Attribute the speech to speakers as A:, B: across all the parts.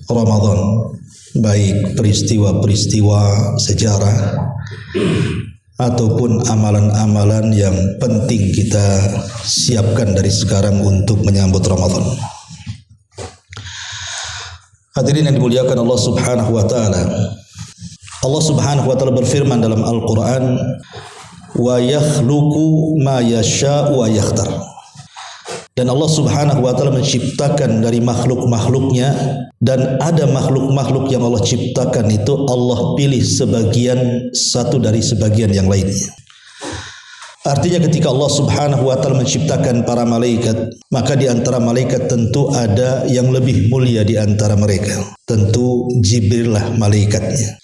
A: Ramadan, baik peristiwa-peristiwa sejarah ataupun amalan-amalan yang penting kita siapkan dari sekarang untuk menyambut Ramadan. Hadirin yang dimuliakan Allah Subhanahu wa taala. Allah Subhanahu wa taala berfirman dalam Al-Qur'an, "Wa yakhluqu ma yasha'u wa yakhtar." Dan Allah Subhanahu wa taala menciptakan dari makhluk-makhluknya, dan ada makhluk-makhluk yang Allah ciptakan itu Allah pilih sebagian satu dari sebagian yang lainnya. Artinya ketika Allah Subhanahu wa taala menciptakan para malaikat, maka di antara malaikat tentu ada yang lebih mulia di antara mereka. Tentu Jibril lah malaikatnya.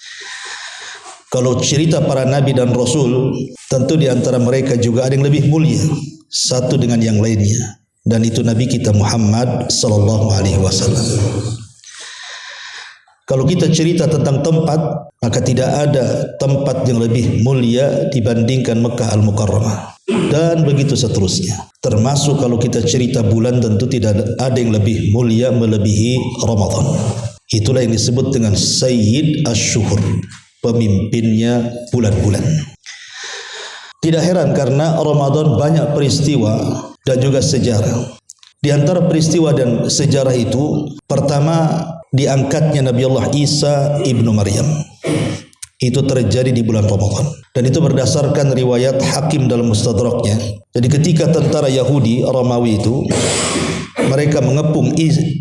A: Kalau cerita para nabi dan rasul, tentu di antara mereka juga ada yang lebih mulia satu dengan yang lainnya. Dan itu Nabi kita Muhammad sallallahu alaihi wasallam. Kalau kita cerita tentang tempat, maka tidak ada tempat yang lebih mulia dibandingkan Mekah Al-Mukarramah. Dan begitu seterusnya. Termasuk kalau kita cerita bulan, tentu tidak ada yang lebih mulia melebihi Ramadan. Itulah yang disebut dengan Sayyid Ash-Shuhur, pemimpinnya bulan-bulan. Tidak heran karena Ramadan banyak peristiwa dan juga sejarah. Di antara peristiwa dan sejarah itu, pertama diangkatnya Nabi Allah Isa ibnu Maryam. Itu terjadi di bulan Ramadan. Dan itu berdasarkan riwayat Hakim dalam Mustadraknya. Jadi ketika tentara Yahudi Romawi itu, mereka mengepung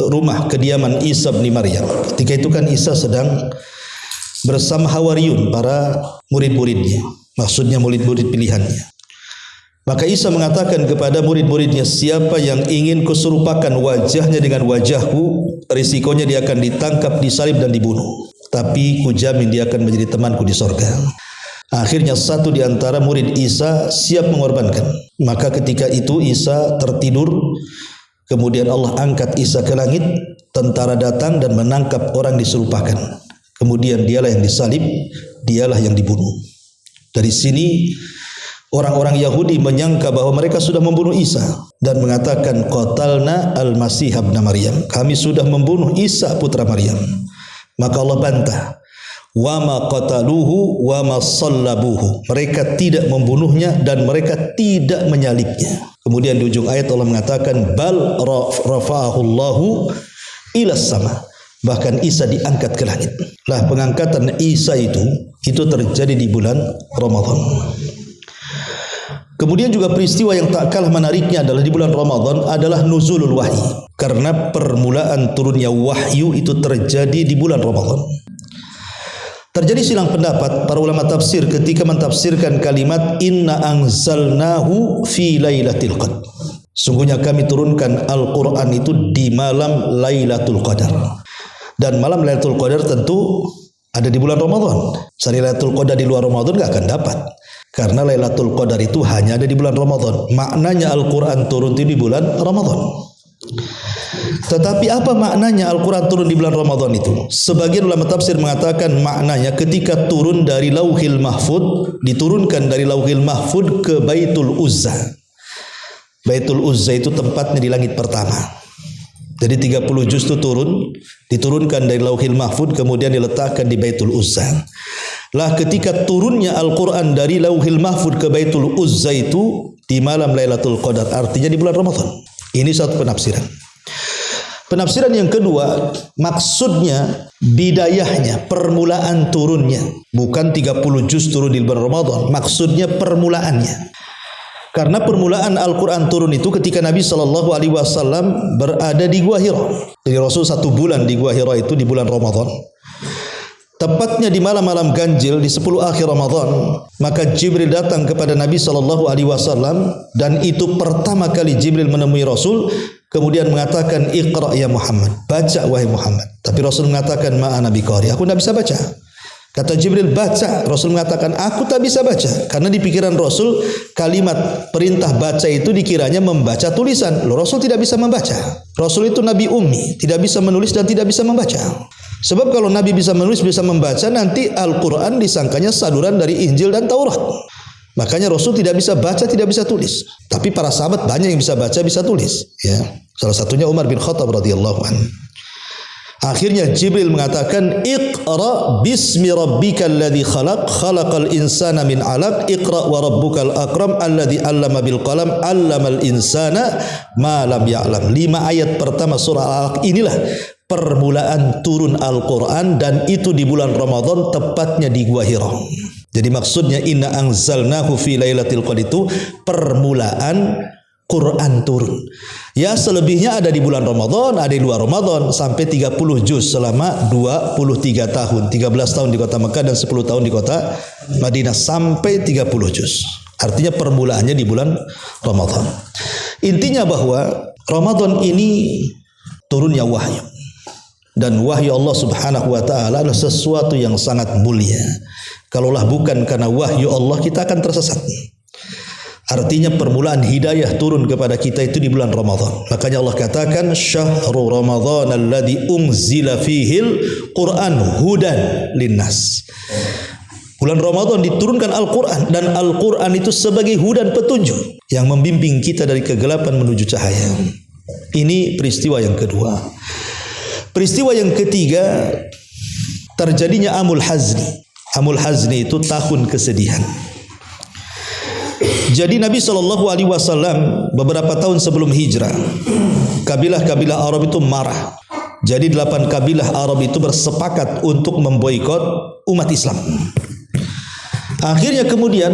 A: rumah kediaman Isa bin Maryam. Ketika itu kan Isa sedang bersama Hawariyun, para murid-muridnya. Maksudnya murid-murid pilihannya. Maka Isa mengatakan kepada murid-muridnya, siapa yang ingin kuserupakan wajahnya dengan wajahku, risikonya dia akan ditangkap, disalib dan dibunuh. Tapi kujamin dia akan menjadi temanku di sorga. Akhirnya satu di antara murid Isa siap mengorbankan. Maka ketika itu Isa tertidur, kemudian Allah angkat Isa ke langit, tentara datang dan menangkap orang diserupakan. Kemudian dialah yang disalib, dialah yang dibunuh. Dari sini orang-orang Yahudi menyangka bahwa mereka sudah membunuh Isa dan mengatakan qatalna al-Masih ibn Maryam. Kami sudah membunuh Isa putra Maryam. Maka Allah bantah, wa ma qataluhu wa ma sallabuhu. Mereka tidak membunuhnya dan mereka tidak menyalibnya. Kemudian di ujung ayat Allah mengatakan bal rafa'ahu Allahu ila sama. Bahkan Isa diangkat ke langit. Lah pengangkatan Isa itu terjadi di bulan Ramadan. Kemudian juga peristiwa yang tak kalah menariknya adalah di bulan Ramadan adalah nuzulul wahyi. Karena permulaan turunnya wahyu itu terjadi di bulan Ramadan. Terjadi silang pendapat para ulama tafsir ketika mentafsirkan kalimat inna anzalnahu fi lailatul qadar. Sungguhnya kami turunkan Al-Quran itu di malam Lailatul Qadar. Dan malam Lailatul Qadar tentu ada di bulan Ramadan. Cari Lailatul Qadar di luar Ramadan gak akan dapat. Karena Lailatul Qadar itu hanya ada di bulan Ramadan. Maknanya Al-Quran turun di bulan Ramadan. Tetapi apa maknanya Al-Quran turun di bulan Ramadan itu? Sebagian ulama tafsir mengatakan maknanya ketika turun dari Lauhil Mahfud, diturunkan dari Lauhil Mahfud ke Baitul Uzza. Baitul Uzza itu tempatnya di langit pertama. Jadi 30 juz itu diturunkan dari Lauhil Mahfud, kemudian diletakkan di Baitul Uzza. Lah ketika turunnya Al-Quran dari Lauhil Mahfud ke Baitul Uzza itu di malam Lailatul Qadar, artinya di bulan Ramadan. Ini satu penafsiran. Penafsiran yang kedua, maksudnya bidayahnya, permulaan turunnya. Bukan 30 juz turun di bulan Ramadan, maksudnya permulaannya. Karena permulaan Al-Quran turun itu ketika Nabi SAW berada di Gua Hira. Jadi Rasul 1 bulan di Gua Hira itu di bulan Ramadan. Tepatnya di malam-malam ganjil di 10 akhir Ramadan, maka Jibril datang kepada Nabi SAW dan itu pertama kali Jibril menemui Rasul, kemudian mengatakan Iqra ya Muhammad, baca wahai Muhammad. Tapi Rasul mengatakan ma'ana biqari, aku tidak bisa baca. Kata Jibril, baca. Rasul mengatakan, aku tak bisa baca. Karena di pikiran Rasul, kalimat perintah baca itu dikiranya membaca tulisan. Loh, Rasul tidak bisa membaca. Rasul itu Nabi Ummi, tidak bisa menulis dan tidak bisa membaca. Sebab kalau Nabi bisa menulis, bisa membaca, nanti Al-Quran disangkanya saduran dari Injil dan Taurat. Makanya Rasul tidak bisa baca, tidak bisa tulis. Tapi para sahabat banyak yang bisa baca, bisa tulis. Ya, salah satunya Umar bin Khattab radhiyallahu anhu. Akhirnya Jibril mengatakan, Iqra bismi rabbikal ladzi khalaq, khalaqal insana min 'alaq, Iqra wa rabbukal akram alladzi 'allama bil qalam, 'allamal insana ma lam ya'lam. 5 ayat pertama surah Al-Alaq inilah permulaan turun Al-Quran, dan itu di bulan Ramadan, tepatnya di Gua Hira. Jadi maksudnya inna anzalnahu fi lailatul qadr itu permulaan Quran turun. Ya, selebihnya ada di bulan Ramadan, ada di luar Ramadan, sampai 30 juz selama 23 tahun. 13 tahun di kota Mekah dan 10 tahun di kota Madinah, sampai 30 juz. Artinya permulaannya di bulan Ramadan. Intinya bahwa Ramadan ini turunnya wahyu. Dan wahyu Allah Subhanahu wa taala adalah sesuatu yang sangat mulia. Kalaulah bukan karena wahyu Allah, kita akan tersesat. Artinya permulaan hidayah turun kepada kita itu di bulan Ramadan. Makanya Allah katakan, syahrul Ramadan alladzi unzila fihil Quran hudan linnas. Bulan Ramadan diturunkan Al-Quran, dan Al-Quran itu sebagai hudan, petunjuk yang membimbing kita dari kegelapan menuju cahaya. Ini peristiwa yang kedua. Peristiwa yang ketiga, terjadinya Amul Hazni. Amul Hazni itu tahun kesedihan. Jadi Nabi SAW beberapa tahun sebelum hijrah, kabilah-kabilah Arab itu marah. Jadi 8 kabilah Arab itu bersepakat untuk memboikot umat Islam. Akhirnya kemudian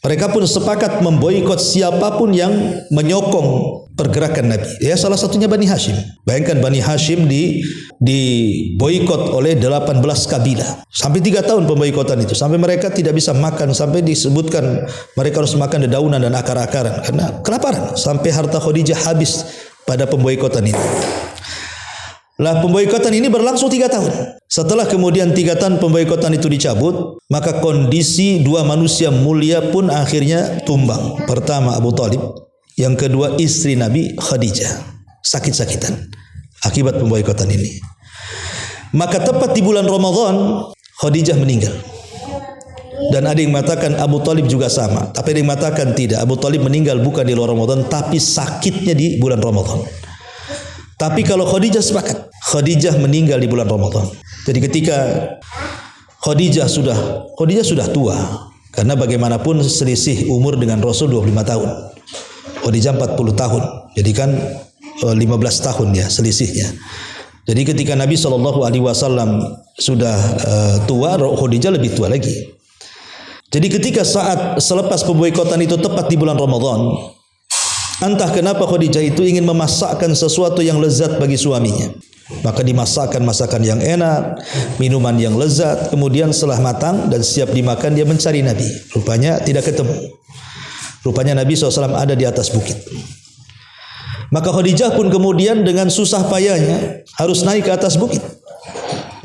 A: mereka pun sepakat memboikot siapapun yang menyokong pergerakan Nabi. Ya, salah satunya Bani Hashim. Bayangkan Bani Hashim diboikot oleh 18 kabilah. Sampai 3 tahun pemboikotan itu. Sampai mereka tidak bisa makan. Sampai disebutkan mereka harus makan dedaunan dan akar-akaran karena kelaparan. Sampai harta Khadijah habis pada pemboikotan ini. Lah, pemboikotan ini berlangsung 3 tahun. Setelah kemudian 3 tahun pemboikotan itu dicabut, maka kondisi 2 manusia mulia pun akhirnya tumbang. Pertama Abu Talib, yang kedua istri Nabi Khadijah, sakit-sakitan akibat pemboikotan ini. Maka tepat di bulan Ramadan Khadijah meninggal. Dan ada yang mengatakan Abu Talib juga sama, tapi ada yang mengatakan tidak, Abu Talib meninggal bukan di luar Ramadan, tapi sakitnya di bulan Ramadan. Tapi kalau Khadijah sepakat, Khadijah meninggal di bulan Ramadan. Jadi ketika Khadijah sudah tua, karena bagaimanapun selisih umur dengan Rasul 25 tahun. Khadijah 40 tahun. Jadi kan 15 tahun ya selisihnya. Jadi ketika Nabi SAW sudah tua, Khadijah lebih tua lagi. Jadi ketika saat selepas pemboikotan itu tepat di bulan Ramadan, entah kenapa Khadijah itu ingin memasakkan sesuatu yang lezat bagi suaminya. Maka dimasakkan masakan yang enak, minuman yang lezat. Kemudian setelah matang dan siap dimakan, dia mencari Nabi. Rupanya tidak ketemu. Rupanya Nabi SAW ada di atas bukit. Maka Khadijah pun kemudian dengan susah payahnya harus naik ke atas bukit.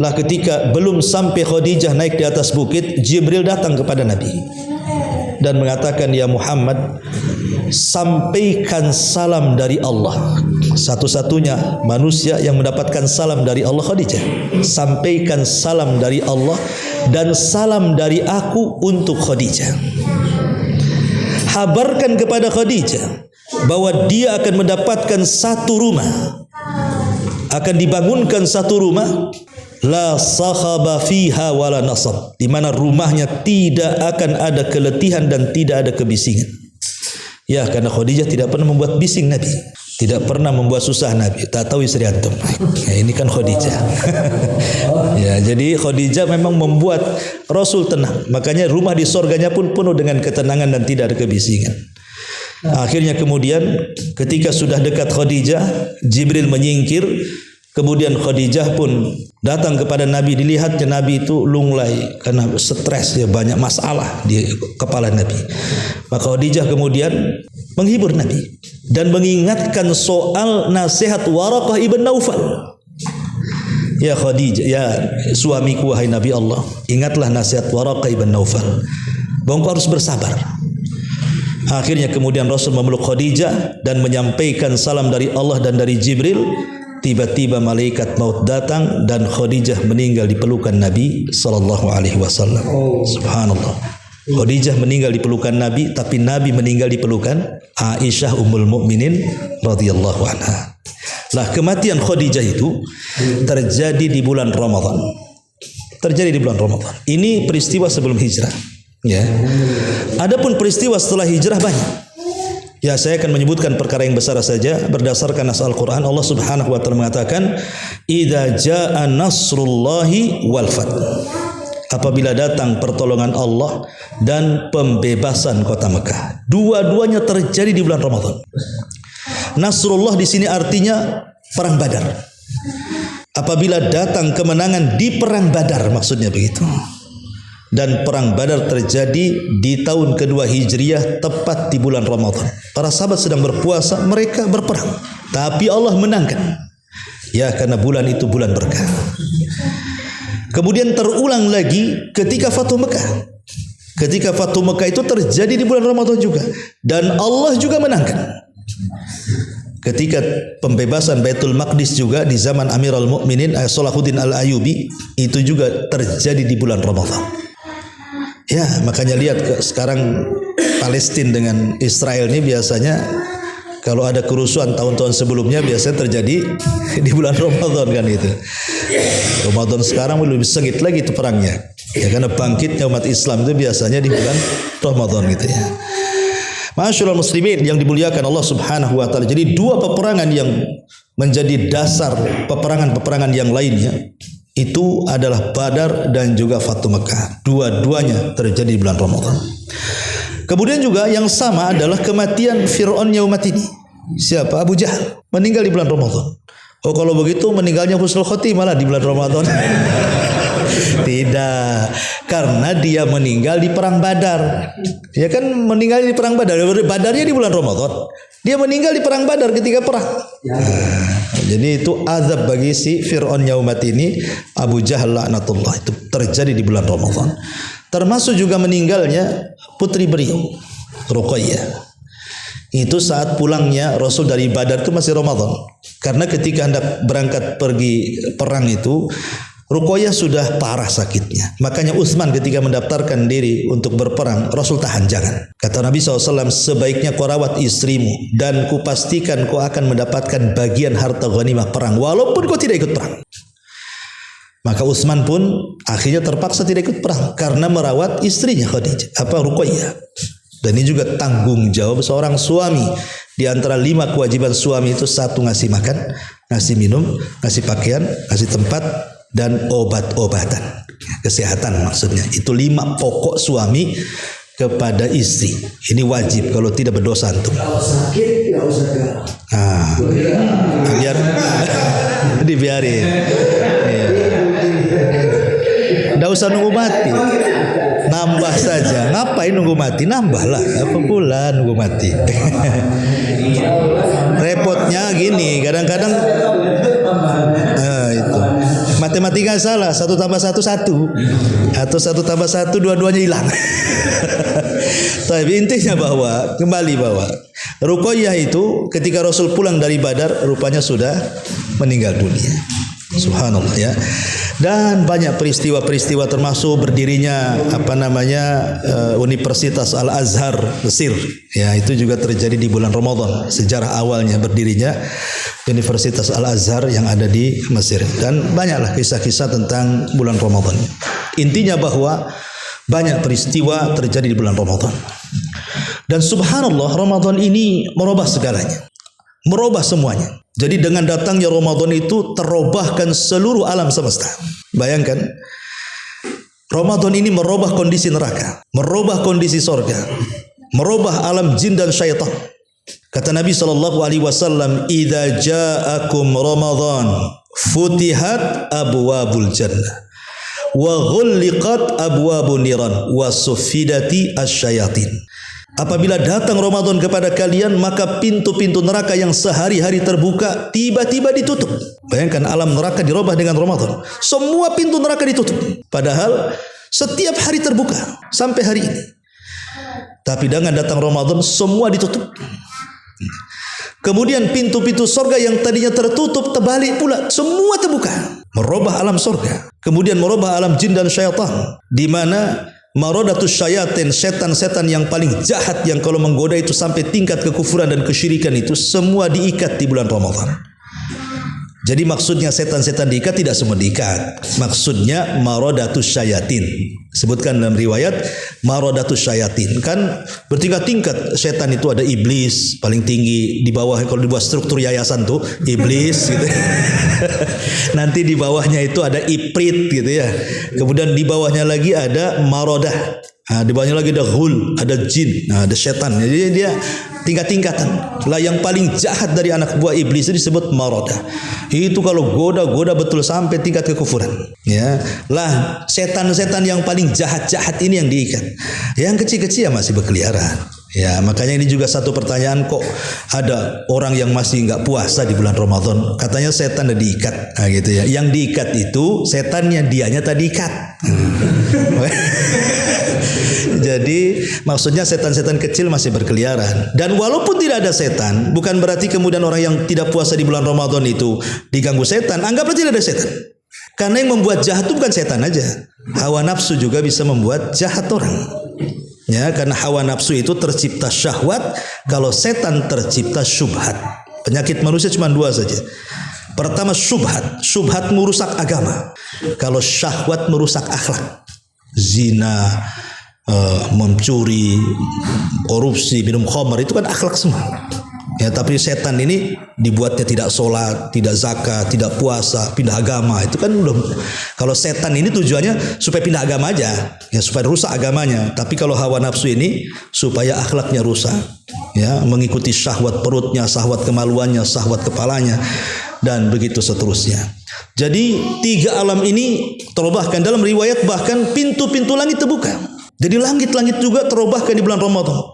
A: Lah, ketika belum sampai Khadijah naik di atas bukit, Jibril datang kepada Nabi dan mengatakan, ya Muhammad, sampaikan salam dari Allah. Satu-satunya manusia yang mendapatkan salam dari Allah Khadijah. Sampaikan salam dari Allah dan salam dari aku untuk Khadijah. Habarkan kepada Khadijah bahwa dia akan mendapatkan satu rumah, akan dibangunkan satu rumah, la sakhaba fiha wala nasab, di mana rumahnya tidak akan ada keletihan dan tidak ada kebisingan. Ya, karena Khadijah tidak pernah membuat bising Nabi, tidak pernah membuat susah Nabi. Tak tahu istri antum. Ya, ini kan Khadijah. Ya, jadi Khadijah memang membuat Rasul tenang. Makanya rumah di surganya pun penuh dengan ketenangan dan tidak ada kebisingan. Akhirnya kemudian ketika sudah dekat Khadijah, Jibril menyingkir. Kemudian Khadijah pun datang kepada Nabi. Dilihatnya Nabi itu lunglai karena stres, ya, banyak masalah di kepala Nabi. Maka Khadijah kemudian menghibur Nabi dan mengingatkan soal nasihat Waraqah ibn Naufal. Ya Khadijah, ya suamiku wahai Nabi Allah, ingatlah nasihat Waraqah ibn Naufal, bahwa engkau harus bersabar. Akhirnya kemudian Rasul memeluk Khadijah dan menyampaikan salam dari Allah dan dari Jibril. Tiba-tiba malaikat maut datang dan Khadijah meninggal di pelukan Nabi sallallahu alaihi wasallam. Subhanallah. Khadijah meninggal di pelukan Nabi, tapi Nabi meninggal di pelukan Aisyah ummul mukminin radhiyallahu anha. Lah, kematian Khadijah itu terjadi di bulan Ramadan. Terjadi di bulan Ramadan. Ini peristiwa sebelum hijrah. Ya. Adapun peristiwa setelah hijrah banyak. Ya, saya akan menyebutkan perkara yang besar saja berdasarkan nas Al-Qur'an. Allah Subhanahu wa taala mengatakan, "Idza jaa nasrullahi wal fath." Apabila datang pertolongan Allah dan pembebasan kota Mekah. Dua-duanya terjadi di bulan Ramadan. Nasrullah di sini artinya perang Badar. Apabila datang kemenangan di perang Badar, maksudnya begitu. Dan perang Badar terjadi di tahun kedua Hijriah, tepat di bulan Ramadan. Para sahabat sedang berpuasa, mereka berperang, tapi Allah menangkan. Ya, karena bulan itu bulan berkah. Kemudian terulang lagi ketika Fathu Mekah. Ketika Fathu Mekah itu terjadi di bulan Ramadan juga, dan Allah juga menangkan. Ketika pembebasan Baitul Maqdis juga di zaman Amirul Mukminin Salahuddin Al-Ayyubi, itu juga terjadi di bulan Ramadan. Ya, makanya lihat sekarang Palestina dengan Israel ini biasanya kalau ada kerusuhan tahun-tahun sebelumnya biasanya terjadi di bulan Ramadan kan itu. Ramadan sekarang lebih sengit lagi itu perangnya. Ya, karena bangkitnya umat Islam itu biasanya di bulan Ramadan gitu ya. Masyaallah muslimin yang dimuliakan Allah Subhanahu wa taala. Jadi dua peperangan yang menjadi dasar peperangan-peperangan yang lainnya itu adalah Badar dan juga Fathu Mekah. Dua-duanya terjadi di bulan Ramadan. Kemudian juga yang sama adalah kematian Fir'aun yaumat ini. Siapa? Abu Jahal. Meninggal di bulan Ramadan. Oh, kalau begitu meninggalnya husnul khotimah di bulan Ramadan. Tidak, karena dia meninggal di perang Badar. Ya kan, meninggal di perang Badar. Badarnya di bulan Ramadan. Dia meninggal di perang Badar ketika perang. Jadi itu azab bagi si Fir'aun yaumat ini, Abu Jahal laknatullah, itu terjadi di bulan Ramadan. Termasuk juga meninggalnya putri beliau, Ruqayyah. Itu saat pulangnya Rasul dari Badar itu masih Ramadan. Karena ketika hendak berangkat pergi perang itu, Ruqayyah sudah parah sakitnya. Makanya Utsman ketika mendaftarkan diri untuk berperang, Rasul tahan, jangan. Kata Nabi SAW, sebaiknya kau rawat istrimu dan kupastikan kau akan mendapatkan bagian harta ghanimah perang walaupun kau tidak ikut perang. Maka Utsman pun akhirnya terpaksa tidak ikut perang karena merawat istrinya Ruqayyah. Dan ini juga tanggung jawab seorang suami. Di antara 5 kewajiban suami itu, 1 ngasih makan, ngasih minum, ngasih pakaian, ngasih tempat, dan obat-obatan, kesehatan maksudnya. Itu 5 pokok suami kepada istri. Ini wajib, kalau tidak berdosa antum. Kalau sakit enggak usah biar dibiarin. Enggak usah nunggu mati. Nambah saja. Ngapain nunggu mati? Nambahlah. Apa pula nunggu mati? Repotnya gini, kadang-kadang itu matematika salah, 1 tambah 1 1, atau 1 tambah 1 dua-duanya hilang. Tapi intinya bahwa Ruqayyah itu ketika Rasul pulang dari Badar rupanya sudah meninggal dunia. Subhanallah ya. Dan banyak peristiwa-peristiwa termasuk berdirinya Universitas Al-Azhar Mesir. Ya, itu juga terjadi di bulan Ramadan. Sejarah awalnya berdirinya Universitas Al-Azhar yang ada di Mesir. Dan banyaklah kisah-kisah tentang bulan Ramadan. Intinya bahwa banyak peristiwa terjadi di bulan Ramadan. Dan subhanallah, Ramadan ini merubah segalanya. Merubah semuanya. Jadi dengan datangnya Ramadan itu terubahkan seluruh alam semesta. Bayangkan, Ramadan ini merubah kondisi neraka, merubah kondisi sorga, merubah alam jin dan syaitan. Kata Nabi SAW, "Idza ja'akum Ramadan, futihat abwabul jannah, wa ghulliqat abwabun niran, wa suffidati asyayatin." Apabila datang Ramadan kepada kalian, maka pintu-pintu neraka yang sehari-hari terbuka tiba-tiba ditutup. Bayangkan alam neraka dirubah dengan Ramadan. Semua pintu neraka ditutup. Padahal setiap hari terbuka sampai hari ini. Tapi dengan datang Ramadan semua ditutup. Kemudian pintu-pintu surga yang tadinya tertutup terbalik pula, semua terbuka. Merubah alam surga. Kemudian merubah alam jin dan syaitan, di mana maradatus syayatin, setan-setan yang paling jahat yang kalau menggoda itu sampai tingkat kekufuran dan kesyirikan itu semua diikat di bulan Ramadan. Jadi maksudnya setan-setan diikat tidak semua diikat. Maksudnya maradatus syayatin. Sebutkan dalam riwayat maradatus syayatin. Kan bertingkat-tingkat setan itu, ada iblis paling tinggi, di bawah kalau dibuat struktur yayasan tuh iblis gitu. Nanti di bawahnya itu ada ifrit gitu ya. Kemudian di bawahnya lagi ada maradah. Nah, di bawahnya lagi ada ghul, ada jin, ada setan. Jadi dia tingkat-tingkatan. Lah yang paling jahat dari anak buah iblis itu disebut maradah. Itu kalau goda-goda betul sampai tingkat kekufuran. Ya, lah setan-setan yang paling jahat-jahat ini yang diikat. Yang kecil-kecil ya masih berkeliaran. Ya, makanya ini juga satu pertanyaan, kok ada orang yang masih nggak puasa di bulan Ramadan, katanya setan udah diikat, nah, gitu ya. Yang diikat itu setannya, dianya tadi ikat. Jadi maksudnya setan-setan kecil masih berkeliaran. Dan walaupun tidak ada setan, bukan berarti kemudian orang yang tidak puasa di bulan Ramadan itu diganggu setan. Anggaplah tidak ada setan. Karena yang membuat jahat itu bukan setan aja, hawa nafsu juga bisa membuat jahat orang. Ya, karena hawa nafsu itu tercipta syahwat, kalau setan tercipta syubhat. Penyakit manusia cuma dua saja. Pertama syubhat, syubhat merusak agama. Kalau syahwat merusak akhlak. Zina, mencuri, korupsi, minum khamar, itu kan akhlak semua. Ya, tapi setan ini dibuatnya tidak sholat, tidak zakat, tidak puasa, pindah agama. Itu kan udah, kalau setan ini tujuannya supaya pindah agama aja, ya, supaya rusak agamanya. Tapi kalau hawa nafsu ini supaya akhlaknya rusak, ya, mengikuti syahwat perutnya, syahwat kemaluannya, syahwat kepalanya, dan begitu seterusnya. Jadi tiga alam ini terubahkan. Dalam riwayat bahkan pintu-pintu langit terbuka. Jadi langit-langit juga terubahkan di bulan Ramadan.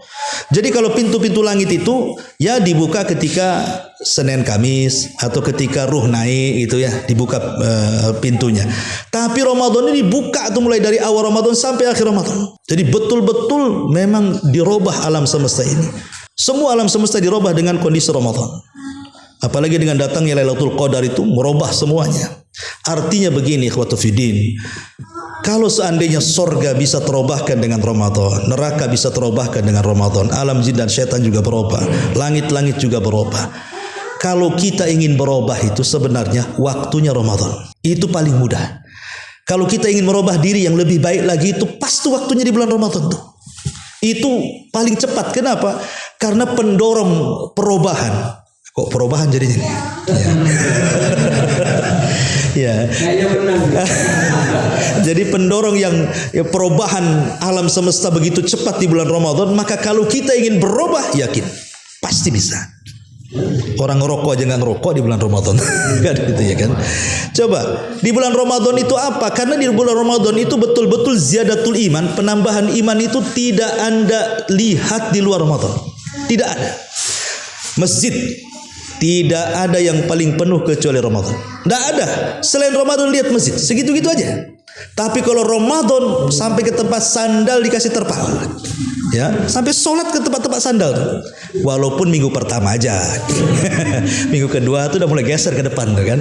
A: Jadi kalau pintu-pintu langit itu ya dibuka ketika Senin Kamis atau ketika ruh naik gitu ya, dibuka pintunya. Tapi Ramadan ini dibuka tuh mulai dari awal Ramadan sampai akhir Ramadan. Jadi betul-betul memang dirubah alam semesta ini. Semua alam semesta dirubah dengan kondisi Ramadan. Apalagi dengan datangnya Lailatul Qadar itu merubah semuanya. Artinya begini, ikhwatu fiddin. Kalau seandainya sorga bisa terubahkan dengan Ramadan, neraka bisa terubahkan dengan Ramadan, alam jin dan syaitan juga berubah, langit-langit juga berubah. Kalau kita ingin berubah itu sebenarnya waktunya Ramadan. Itu paling mudah. Kalau kita ingin merubah diri yang lebih baik lagi, itu pasti waktunya di bulan Ramadan tuh. Itu paling cepat. Kenapa? Karena pendorong perubahan. Kok perubahan jadinya? Ya. Ya. Jadi pendorong yang perubahan alam semesta begitu cepat di bulan Ramadan, maka kalau kita ingin berubah, yakin pasti bisa. Orang ngerokok aja nggak ngerokok di bulan Ramadan, kan gitu ya kan? Coba di bulan Ramadan itu apa? Karena di bulan Ramadan itu betul-betul ziyadatul iman, penambahan iman itu tidak Anda lihat di luar Ramadan, tidak ada. Masjid tidak ada yang paling penuh kecuali Ramadan. Tidak ada. Selain Ramadan lihat masjid, segitu-gitu aja. Tapi kalau Ramadan sampai ke tempat sandal dikasih terpal. Ya, sampai sholat ke tempat-tempat sandal. Walaupun minggu pertama aja. Minggu kedua itu udah mulai geser ke depan kan.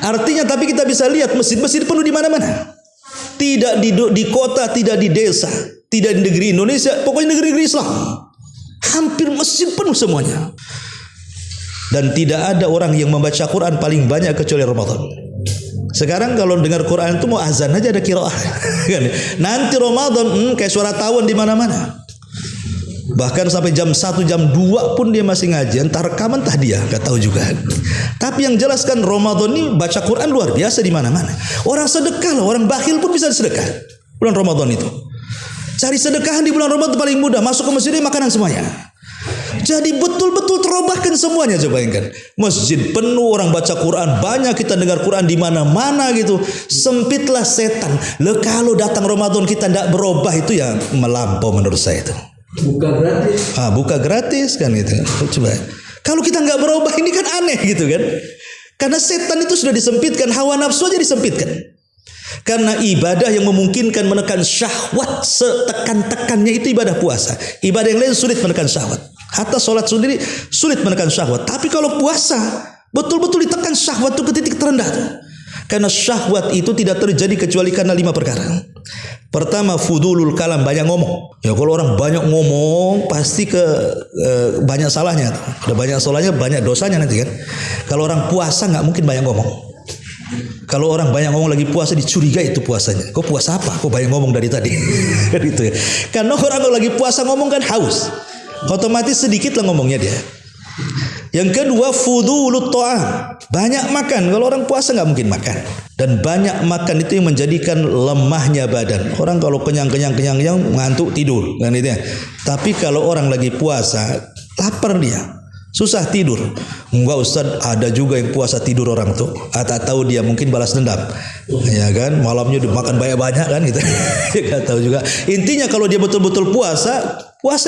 A: Artinya tapi kita bisa lihat masjid-masjid penuh di mana-mana. Tidak di kota, tidak di desa, tidak di negeri Indonesia, pokoknya negeri-negeri Islam. Hampir masjid penuh semuanya. Dan tidak ada orang yang membaca Quran paling banyak kecuali Ramadan. Sekarang kalau dengar Quran itu mau azan aja ada qiraah. Nanti Ramadan kayak suara tawon di mana-mana. Bahkan sampai jam 1, jam 2 pun dia masih ngaji. Entah rekaman entah dia, enggak tahu juga. Tapi yang jelaskan Ramadan ini baca Quran luar biasa di mana-mana. Orang sedekah loh, orang bakhil pun bisa sedekah bulan Ramadan itu. Cari sedekahan di bulan Ramadan paling mudah. Masuk ke masjid makanan semuanya. Jadi betul-betul terubahkan semuanya. Coba bayangkan, masjid penuh, orang baca Quran banyak, kita dengar Quran di mana-mana gitu. Sempitlah setan. Kalau datang Ramadan kita tidak berubah itu ya melampau menurut saya itu.
B: Buka gratis.
A: Buka gratis kan gitu. Coba. Kalau kita nggak berubah ini kan aneh gitu kan. Karena setan itu sudah disempitkan, hawa nafsu aja disempitkan. Karena ibadah yang memungkinkan menekan syahwat setekan-tekannya itu ibadah puasa. Ibadah yang lain sulit menekan syahwat. Hatta sholat sendiri sulit menekan syahwat. Tapi kalau puasa betul-betul ditekan syahwat itu ke titik terendah. Karena syahwat itu tidak terjadi kecuali karena 5 perkara. Pertama, fudulul kalam, banyak ngomong. Ya kalau orang banyak ngomong pasti banyak salahnya. Ada banyak salahnya, banyak dosanya nanti kan. Kalau orang puasa nggak mungkin banyak ngomong. Kalau orang banyak ngomong lagi puasa dicurigai itu puasanya. Kok puasa apa? Kok banyak ngomong dari tadi? Kan gitu ya. Karena orang kalau lagi puasa ngomong kan haus. Otomatis sedikit lah ngomongnya dia. Yang kedua, fudulut ta'am, banyak makan. Kalau orang puasa nggak mungkin makan. Dan banyak makan itu yang menjadikan lemahnya badan. Orang kalau kenyang ngantuk tidur kan itu ya. Tapi kalau orang lagi puasa lapar dia, susah tidur. Enggak Ustaz, ada juga yang puasa tidur orang tuh. Tak tahu dia mungkin balas dendam. Ya kan, malamnya dimakan banyak-banyak kan gitu. Enggak tahu juga. Intinya kalau dia betul-betul puasa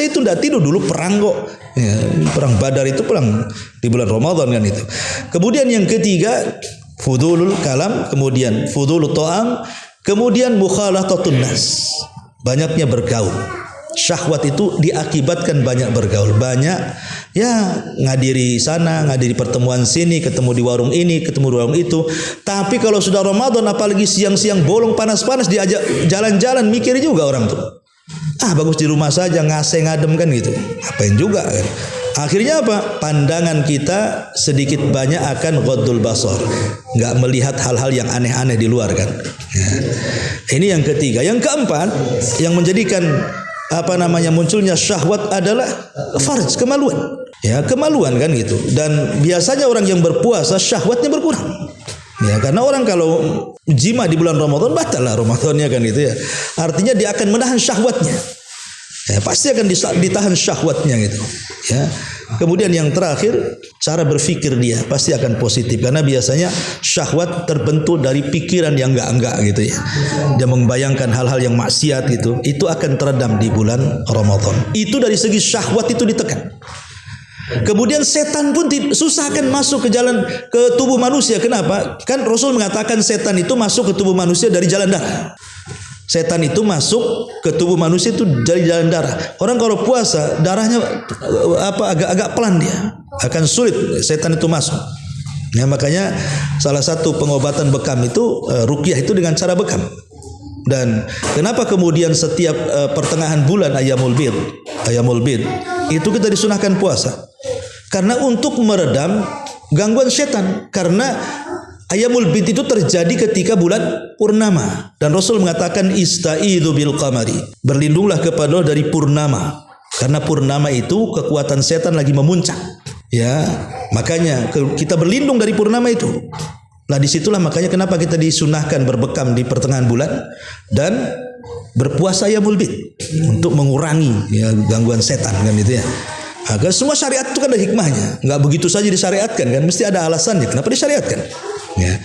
A: itu enggak tidur dulu, perang kok. Ya, perang Badar itu perang di bulan Ramadan kan itu. Kemudian yang ketiga, fudulul kalam, kemudian fudulut ta'am, kemudian mukhalatatun nas. Banyaknya bergaul. Syahwat itu diakibatkan banyak bergaul, banyak ya ngadiri sana, ngadiri pertemuan sini, ketemu di warung ini, ketemu di warung itu. Tapi kalau sudah Ramadan, apalagi siang-siang bolong panas-panas diajak jalan-jalan, mikir juga orang tuh. Bagus di rumah saja, ngasih ngadem kan gitu. Apain juga kan. Akhirnya apa? Pandangan kita sedikit banyak akan ghaddul basar, nggak melihat hal-hal yang aneh-aneh di luar kan. Ya. Ini yang ketiga. Yang keempat, yang menjadikan munculnya syahwat adalah farj, kemaluan. Ya, kemaluan kan gitu. Dan biasanya orang yang berpuasa syahwatnya berkurang. Ya, karena orang kalau jima di bulan Ramadan batal lah Ramadannya kan gitu ya. Artinya dia akan menahan syahwatnya. Ya, pasti akan ditahan syahwatnya gitu. Ya. Kemudian yang terakhir, cara berpikir dia pasti akan positif karena biasanya syahwat terbentuk dari pikiran yang enggak gitu ya. Dia membayangkan hal-hal yang maksiat gitu. Itu akan teredam di bulan Ramadan. Itu dari segi syahwat itu ditekan. Kemudian setan pun susah akan masuk ke tubuh manusia. Kenapa? Kan Rasul mengatakan setan itu masuk ke tubuh manusia dari jalan darah. Setan itu masuk ke tubuh manusia itu dari jalan darah. Orang kalau puasa darahnya agak pelan dia, akan sulit setan itu masuk. Ya, makanya salah satu pengobatan bekam itu ruqyah itu dengan cara bekam. Dan kenapa kemudian setiap pertengahan bulan Ayyamul Bid itu kita disunahkan puasa? Karena untuk meredam gangguan setan. Karena Ayyamul Bid itu terjadi ketika bulan purnama. Dan Rasul mengatakan ista'idzu bil qamari. Berlindunglah kepada Allah dari purnama. Karena purnama itu kekuatan setan lagi memuncak. Ya, makanya kita berlindung dari purnama itu. Nah, disitulah makanya kenapa kita disunahkan berbekam di pertengahan bulan dan berpuasa Ayyamul Bid untuk mengurangi ya gangguan setan kan itu ya. Agar semua syariat itu kan ada hikmahnya, nggak begitu saja disyariatkan kan, mesti ada alasannya kenapa disyariatkan. Ya.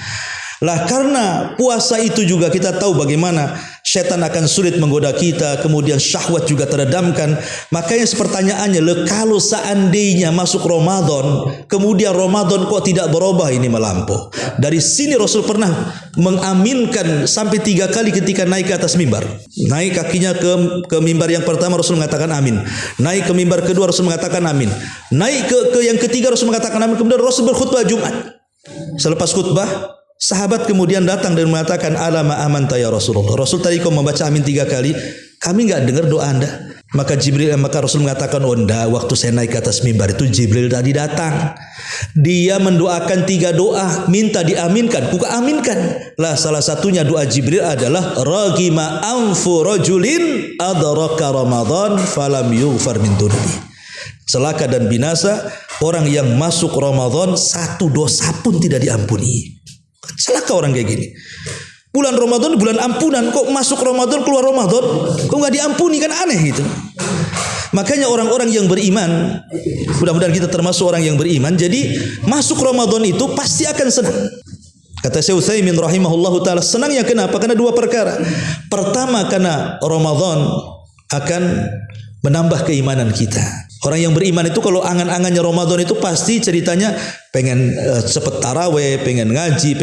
A: Lah karena puasa itu juga kita tahu bagaimana setan akan sulit menggoda kita, kemudian syahwat juga teredamkan. Makanya pertanyaannya, kalau seandainya masuk Ramadan, kemudian Ramadan kok tidak berubah, ini melampau. Dari sini Rasul pernah mengaminkan sampai 3 kali ketika naik ke atas mimbar. Naik kakinya ke mimbar yang pertama Rasul mengatakan amin. Naik ke mimbar kedua Rasul mengatakan amin. Naik ke yang ketiga Rasul mengatakan amin. Kemudian Rasul berkhutbah Jumat. Selepas khutbah, sahabat kemudian datang dan mengatakan alama amanta ya Rasulullah. Rasul tadi kau membaca amin 3 kali, kami enggak dengar doa Anda. Maka Rasul mengatakan, oh enggak, waktu saya naik ke atas mimbar itu Jibril tadi datang. Dia mendoakan 3 doa, minta diaminkan, kuka aminkan. Lah salah satunya doa Jibril adalah ragima anfu rajulin adraka Ramadan falam yughfar min dzunbi. Celaka dan binasa orang yang masuk Ramadan 1 dosa pun tidak diampuni. Celaka orang kayak gini. Bulan Ramadan bulan ampunan, kok masuk Ramadan keluar Ramadan kok nggak diampuni, kan aneh gitu. Makanya orang-orang yang beriman, mudah-mudahan kita termasuk orang yang beriman, jadi masuk Ramadan itu pasti akan senang. Kata Syekh Utsaimin rahimahullahu taala, senangnya kenapa? Karena 2 perkara. Pertama, karena Ramadan akan menambah keimanan kita. Orang yang beriman itu kalau angan-angannya Ramadan itu pasti ceritanya pengen cepet taraweh, pengen ngaji,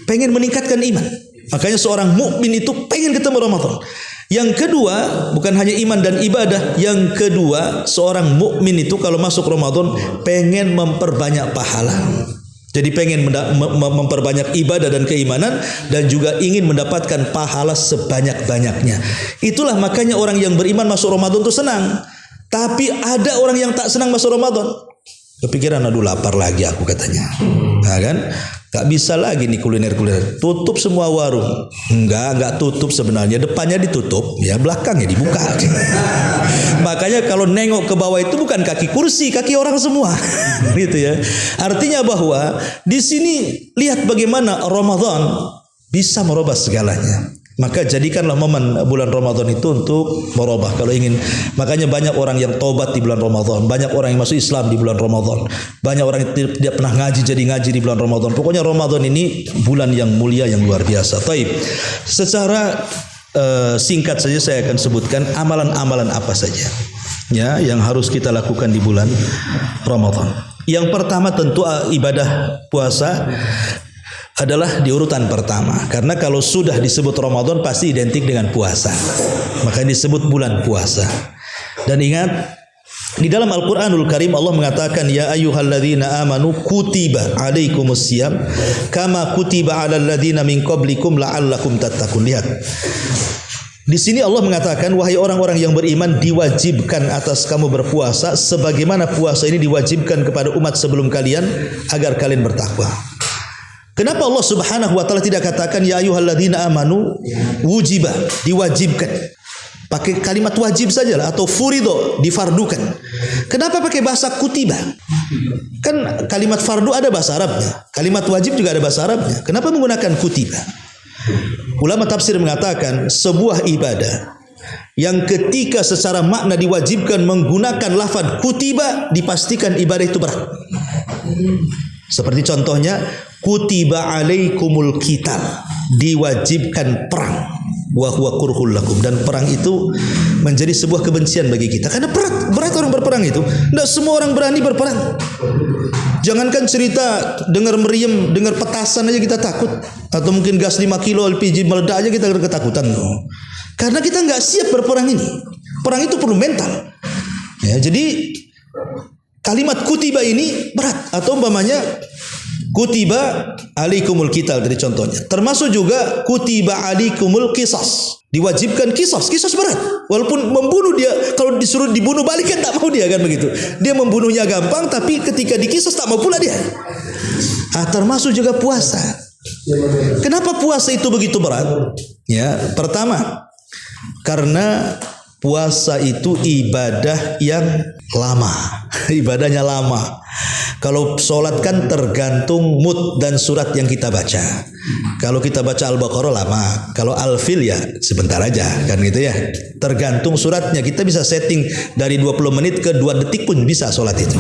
A: pengen meningkatkan iman. Makanya seorang mukmin itu pengen ketemu Ramadan. Yang kedua, bukan hanya iman dan ibadah, yang kedua, seorang mukmin itu kalau masuk Ramadan pengen memperbanyak pahala. Jadi pengen memperbanyak ibadah dan keimanan, dan juga ingin mendapatkan pahala sebanyak-banyaknya. Itulah makanya orang yang beriman masuk Ramadan itu senang. Tapi ada orang yang tak senang masuk Ramadan. Kepikiran, aduh lapar lagi aku katanya. Nah kan, gak bisa lagi nih kuliner. Tutup semua warung. Enggak tutup sebenarnya. Depannya ditutup, ya belakangnya dibuka. Makanya kalau nengok ke bawah itu bukan kaki kursi, kaki orang semua. Gitu ya. Artinya bahwa di sini lihat bagaimana Ramadan bisa merubah segalanya. Maka jadikanlah momen bulan Ramadan itu untuk merubah. Kalau ingin, makanya banyak orang yang taubat di bulan Ramadan, banyak orang yang masuk Islam di bulan Ramadan, banyak orang yang tidak pernah ngaji jadi ngaji di bulan Ramadan. Pokoknya Ramadan ini bulan yang mulia, yang luar biasa. Taib. Secara singkat saja saya akan sebutkan amalan-amalan apa saja ya yang harus kita lakukan di bulan Ramadan. Yang pertama tentu ibadah puasa adalah di urutan pertama, karena kalau sudah disebut Ramadan pasti identik dengan puasa, makanya disebut bulan puasa. Dan ingat, di dalam Al-Quranul Karim Allah mengatakan, ya ayyuhalladzina amanu kutiba alaikumusiyam kama kutiba alal ladzina min qablikum la'allakum tattaqun. Lihat, di sini Allah mengatakan, wahai orang-orang yang beriman, diwajibkan atas kamu berpuasa sebagaimana puasa ini diwajibkan kepada umat sebelum kalian agar kalian bertakwa. Kenapa Allah Subhanahu wa taala tidak katakan ya ayyuhalladzina amanu wujiba, diwajibkan? Pakai kalimat wajib sajalah, atau furido, difardukan. Kenapa pakai bahasa kutiba? Kan kalimat fardu ada bahasa Arabnya, kalimat wajib juga ada bahasa Arabnya. Kenapa menggunakan kutiba? Ulama tafsir mengatakan sebuah ibadah yang ketika secara makna diwajibkan menggunakan lafaz kutiba, dipastikan ibadah itu berat. Seperti contohnya kutiba alaikumul qital, diwajibkan perang, wa huwa kurhul lakum, dan perang itu menjadi sebuah kebencian bagi kita karena berat orang berperang itu. Tidak semua orang berani berperang. Jangankan cerita dengar meriam, dengar petasan aja kita takut, atau mungkin gas 5 kilo LPG meledak aja kita ketakutan. Karena kita nggak siap berperang ini. Perang itu perlu mental. Ya, jadi kalimat kutiba ini berat, atau umpamanya kutiba alaikumul qital dari contohnya. Termasuk juga kutiba alaikumul qisas, diwajibkan qisas berat. Walaupun membunuh dia, kalau disuruh dibunuh balik kan tak mau dia, kan begitu. Dia membunuhnya gampang, tapi ketika dikisas tak mau pula dia. Termasuk juga puasa. Kenapa puasa itu begitu berat? Ya, pertama karena puasa itu ibadah yang lama, ibadahnya lama. Kalau sholat kan tergantung mood dan surat yang kita baca. Kalau kita baca Al-Baqarah lama, kalau Al-Fil ya sebentar aja, kan gitu ya. Tergantung suratnya, kita bisa setting dari 20 menit ke 2 detik pun bisa sholat itu.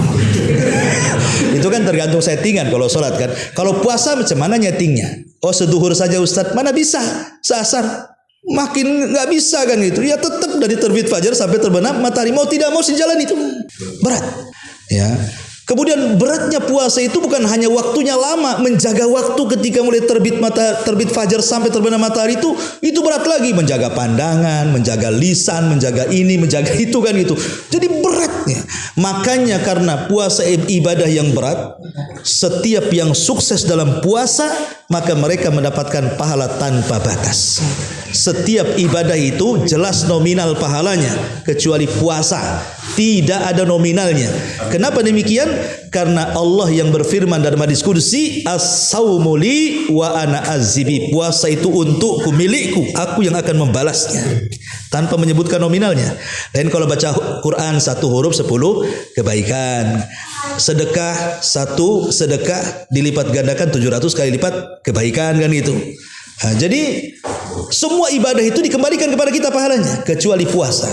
A: Itu kan tergantung settingan kalau sholat kan. Kalau puasa macam mana nyetingnya? Oh seduhur saja Ustadz, mana bisa seasar? Makin nggak bisa kan gitu. Ya tetap dari terbit fajar sampai terbenam matahari, mau tidak mau sejalan itu berat. Ya. Kemudian beratnya puasa itu bukan hanya waktunya lama, menjaga waktu ketika mulai terbit fajar sampai terbenam matahari itu berat lagi, menjaga pandangan, menjaga lisan, menjaga ini, menjaga itu kan gitu. Jadi beratnya. Makanya karena puasa ibadah yang berat, setiap yang sukses dalam puasa maka mereka mendapatkan pahala tanpa batas. Setiap ibadah itu jelas nominal pahalanya, kecuali puasa tidak ada nominalnya. Kenapa demikian? Karena Allah yang berfirman dalam hadis qudsi, as-saumu li wa ana azibi, puasa itu untukku, milikku, aku yang akan membalasnya, tanpa menyebutkan nominalnya. Dan kalau baca Quran 1 huruf 10 kebaikan, sedekah 1 sedekah dilipat gandakan 700 kali lipat kebaikan, kan gitu. Nah, jadi semua ibadah itu dikembalikan kepada kita pahalanya, kecuali puasa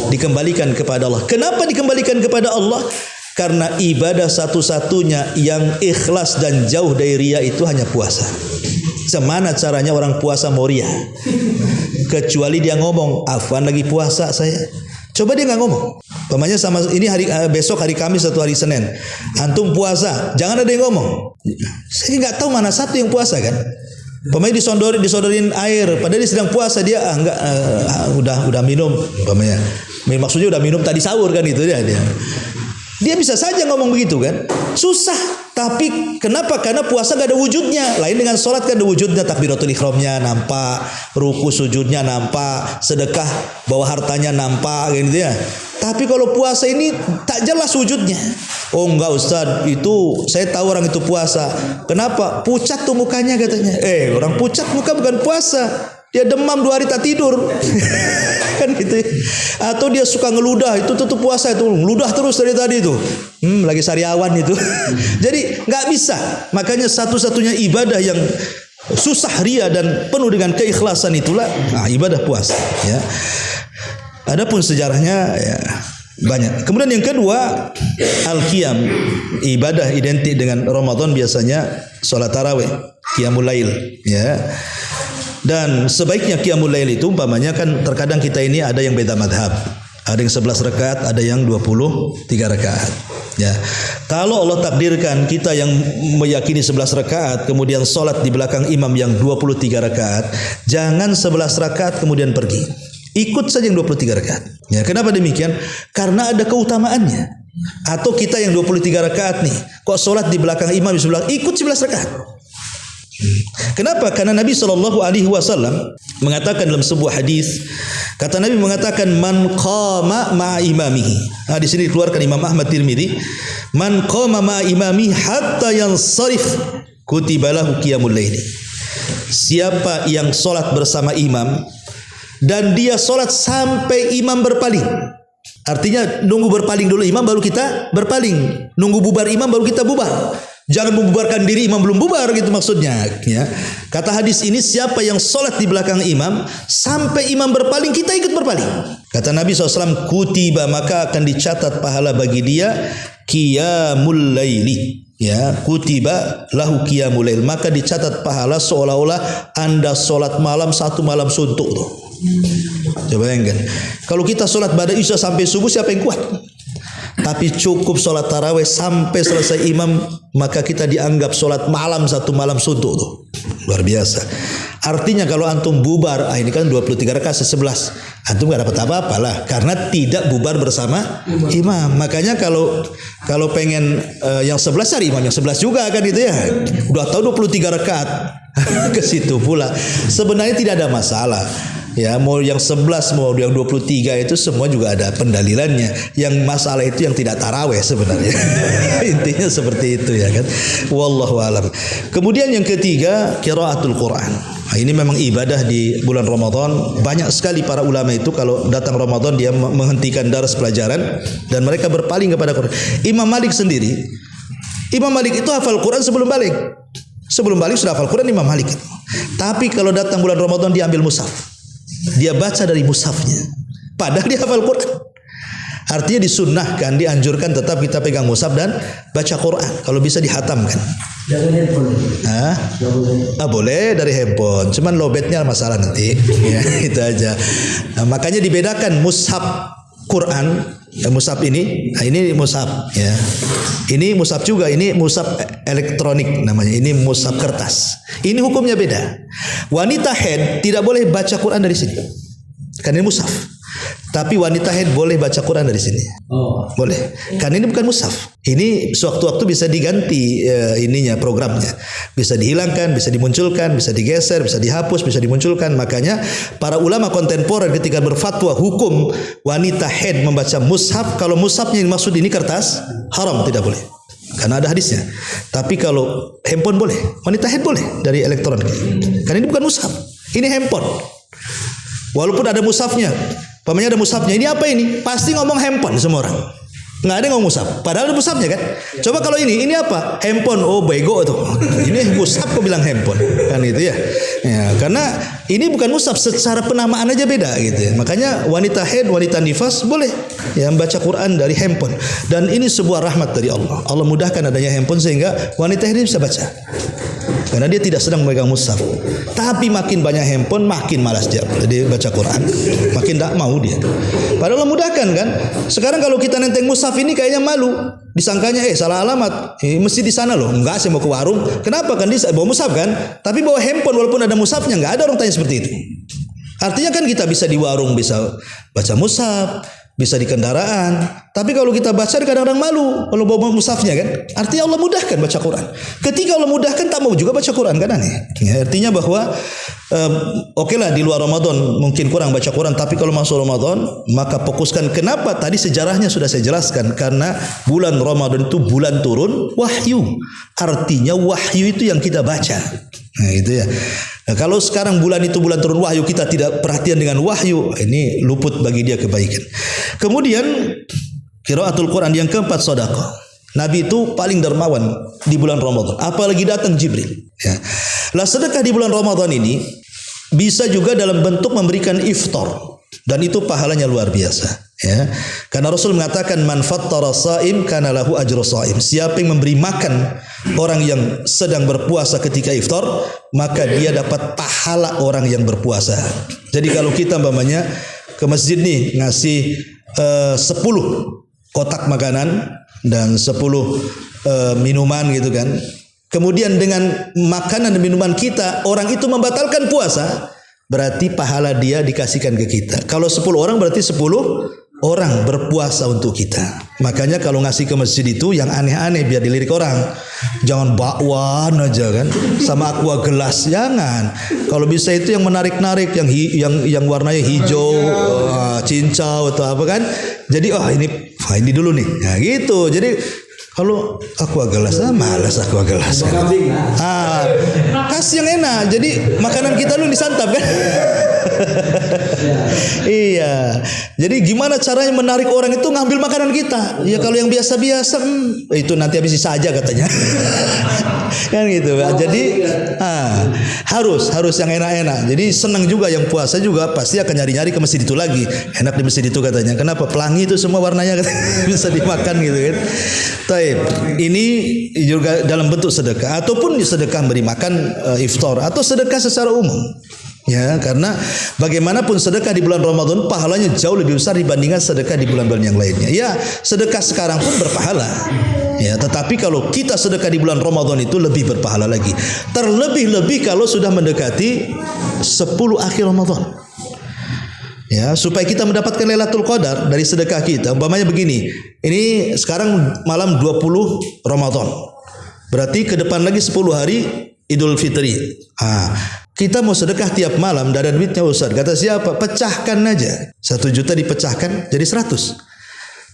A: dikembalikan kepada Allah. Kenapa dikembalikan kepada Allah? Karena ibadah satu-satunya yang ikhlas dan jauh dari riya itu hanya puasa. Semana caranya orang puasa mau riya? Kecuali dia ngomong, afwan lagi puasa saya. Coba dia nggak ngomong. Umpamanya sama ini besok hari Kamis atau hari Senin, antum puasa, jangan ada yang ngomong. Saya nggak tahu mana satu yang puasa kan. Umpamanya disodorin air, padahal dia sedang puasa, dia udah minum, umpamanya. Maksudnya udah minum tadi sahur kan itu dia. Dia bisa saja ngomong begitu kan. Susah. Tapi kenapa? Karena puasa gak ada wujudnya. Lain dengan sholat kan ada wujudnya. Takbiratul ihramnya nampak, ruku sujudnya nampak, sedekah bawa hartanya nampak gitu ya. Tapi kalau puasa ini tak jelas wujudnya. Oh enggak Ustaz, itu saya tahu orang itu puasa. Kenapa? Pucat tuh mukanya katanya. Orang pucat muka bukan puasa. Dia demam 2 hari tak tidur. Kan gitu. Atau dia suka ngeludah, itu tutup puasa itu, ngeludah terus dari tadi itu. Lagi sariawan itu. Jadi nggak bisa. Makanya satu-satunya ibadah yang susah ria dan penuh dengan keikhlasan itulah ibadah puasa, ya. Adapun sejarahnya ya banyak. Kemudian yang kedua, al-qiyam, ibadah identik dengan Ramadan biasanya salat tarawih, qiyamul lail, ya. Dan sebaiknya qiyamul lail itu umpamanya kan terkadang kita ini ada yang beda madhab. Ada yang 11 rakaat, ada yang 23 rakaat. Ya. Kalau Allah takdirkan kita yang meyakini 11 rakaat kemudian salat di belakang imam yang 23 rakaat, jangan 11 rakaat kemudian pergi. Ikut saja yang 23 rakaat. Ya, kenapa demikian? Karena ada keutamaannya. Atau kita yang 23 rakaat nih, kok salat di belakang imam di sebelah, ikut 11 rakaat. Kenapa? Karena Nabi SAW mengatakan dalam sebuah hadis, kata Nabi mengatakan man qama ma'a imamihi. Di sini dikeluarkan Imam Ahmad Tirmidzi, man qama ma'a imamihi hatta yansarif kutiba lahu qiyamul laili. Siapa yang salat bersama imam dan dia salat sampai imam berpaling. Artinya nunggu berpaling dulu imam baru kita berpaling. Nunggu bubar imam baru kita bubar. Jangan membubarkan diri imam belum bubar gitu maksudnya, ya. Kata hadis ini, siapa yang sholat di belakang imam sampai imam berpaling, kita ikut berpaling. Kata Nabi SAW, kutiba, maka akan dicatat pahala bagi dia qiyamul laili. Ya, kutiba lahu qiyamul lail, maka dicatat pahala seolah-olah Anda sholat malam satu malam suntuk tuh. Coba bayangkan, kalau kita sholat pada isya sampai subuh, siapa yang kuat? Tapi cukup sholat tarawih sampai selesai imam, maka kita dianggap sholat malam satu malam suntuk tuh. Luar biasa. Artinya kalau antum bubar, ini kan 23 rakaat 11, antum gak dapat apa-apa lah, karena tidak bubar bersama imam. Makanya kalau pengen yang 11 cari imam yang 11 juga kan gitu ya. Udah tahu 23 rakaat ke situ pula. Sebenarnya tidak ada masalah. Ya, mau yang 11 mau yang 23 itu semua juga ada pendalilannya. Yang masalah itu yang tidak taraweh sebenarnya. Intinya seperti itu ya kan. Wallahu alam. Kemudian yang ketiga, qiraatul Quran. Nah, ini memang ibadah di bulan Ramadan. Banyak sekali para ulama itu kalau datang Ramadan dia menghentikan daras pelajaran dan mereka berpaling kepada Quran. Imam Malik sendiri, Imam Malik itu hafal Quran sebelum balik. Sebelum balik sudah hafal Quran Imam Malik. Tapi kalau datang bulan Ramadan dia ambil mushaf. Dia baca dari mushafnya. Padahal dia hafal Quran. Artinya disunnahkan, dianjurkan tetap kita pegang mushaf dan baca Quran. Kalau bisa dihatamkan.
B: Dari handphone.
A: Boleh dari handphone. Cuman lobetnya masalah nanti. Ya, itu aja. Nah, makanya dibedakan mushaf Quran, mushaf ini. Nah, ini mushaf ya. Ini mushaf juga, ini mushaf elektronik namanya. Ini mushaf kertas. Ini hukumnya beda. Wanita haid tidak boleh baca Quran dari sini. Karena ini mushaf. Tapi wanita haid boleh baca Quran dari sini. Boleh. Karena ini bukan mushaf. Ini sewaktu-waktu bisa diganti programnya. Bisa dihilangkan, bisa dimunculkan, bisa digeser, bisa dihapus, bisa dimunculkan. Makanya para ulama kontemporer ketika berfatwa hukum wanita haid membaca mushaf, kalau mushafnya yang maksud ini kertas, haram, tidak boleh. Karena ada hadisnya. Tapi kalau handphone boleh, wanita haid boleh dari elektronik. Karena ini bukan mushaf. Ini handphone. Walaupun ada mushafnya, pamannya ada mushafnya. Ini apa ini? Pasti ngomong handphone semua orang. Nggak ada yang ngomong mushaf. Padahal ada mushafnya kan. Coba kalau ini apa? Handphone. Oh bego tuh. Ini mushaf kok bilang handphone. Kan gitu ya. Ya, karena ini bukan mushaf, secara penamaan aja beda gitu ya. Makanya wanita haid, wanita nifas boleh ya membaca Quran dari handphone. Dan ini sebuah rahmat dari Allah. Allah mudahkan adanya handphone sehingga wanita haid bisa baca. karena dia tidak sedang memegang mushaf. Tapi makin banyak handphone, makin malas dia baca Quran, makin tidak mau dia. Padahal mudahkan kan. Sekarang kalau kita nenteng mushaf ini kayaknya malu, disangkanya salah alamat, mesti di sana loh. Enggak, saya mau ke warung. Kenapa kan dia bawa mushaf kan? Tapi bawa handphone walaupun ada mushafnya, nggak ada orang tanya seperti itu. Artinya kan kita bisa di warung bisa baca mushaf, bisa di kendaraan. Tapi kalau kita baca kadang-kadang malu kalau bawa mushafnya kan. Artinya Allah mudahkan baca Quran. Ketika Allah mudahkan tak mau juga baca Quran kan aneh. Ya, artinya bahwa oke lah di luar Ramadan mungkin kurang baca Quran, tapi kalau masuk Ramadan maka fokuskan. Kenapa? Tadi sejarahnya sudah saya jelaskan. Karena bulan Ramadan itu bulan turun wahyu. Artinya wahyu itu yang kita baca. Nah itu ya. Nah, kalau sekarang bulan itu bulan turun wahyu, kita tidak perhatian dengan wahyu, ini luput bagi dia kebaikan. Kemudian qiraatul Quran yang keempat, sedekah. Nabi itu paling dermawan di bulan Ramadan, apalagi datang Jibril. Ya. Lah sedekah di bulan Ramadan ini bisa juga dalam bentuk memberikan iftar, dan itu pahalanya luar biasa. Ya, karena Rasul mengatakan man fattara shaim kana lahu ajru shaim. Siapa yang memberi makan orang yang sedang berpuasa ketika iftar, maka dia dapat pahala orang yang berpuasa. Jadi kalau kita umpamanya ke masjid nih ngasih 10 kotak makanan dan 10 minuman gitu kan. Kemudian dengan makanan dan minuman kita orang itu membatalkan puasa, berarti pahala dia dikasihkan ke kita. Kalau 10 orang berarti 10 orang berpuasa untuk kita. Makanya kalau ngasih ke masjid itu yang aneh-aneh biar dilirik orang. Jangan bakwan aja kan, sama aqua gelas jangan. Kalau bisa itu yang menarik-narik, yang warnanya hijau, cincau atau apa kan. Jadi ini dulu nih. Nah gitu. Jadi kalau aqua gelas, malas aqua gelas kan. Kasih yang enak. Jadi makanan kita lu disantap kan. Iya. Jadi gimana caranya menarik orang itu ngambil makanan kita? Ya kalau yang biasa-biasa itu nanti habis sisa aja katanya. Kan gitu. Jadi harus yang enak-enak. Jadi senang juga yang puasa juga pasti akan nyari-nyari ke masjid itu lagi. Enak di masjid itu katanya. Kenapa? Pelangi itu semua warnanya bisa dimakan gitu kan. Taib. Ini juga dalam bentuk sedekah ataupun sedekah beri makan iftar atau sedekah secara umum. Ya, karena bagaimanapun sedekah di bulan Ramadan pahalanya jauh lebih besar dibandingkan sedekah di bulan-bulan yang lainnya. Ya, sedekah sekarang pun berpahala. Ya, tetapi kalau kita sedekah di bulan Ramadan itu lebih berpahala lagi. Terlebih-lebih kalau sudah mendekati 10 akhir Ramadan. Ya, supaya kita mendapatkan Lailatul Qadar dari sedekah kita. Umpamanya begini, ini sekarang malam 20 Ramadan. Berarti ke depan lagi 10 hari Idul Fitri. Kita mau sedekah tiap malam, tidak ada duitnya Ustaz. Kata siapa? Pecahkan aja. 1 juta dipecahkan jadi 100.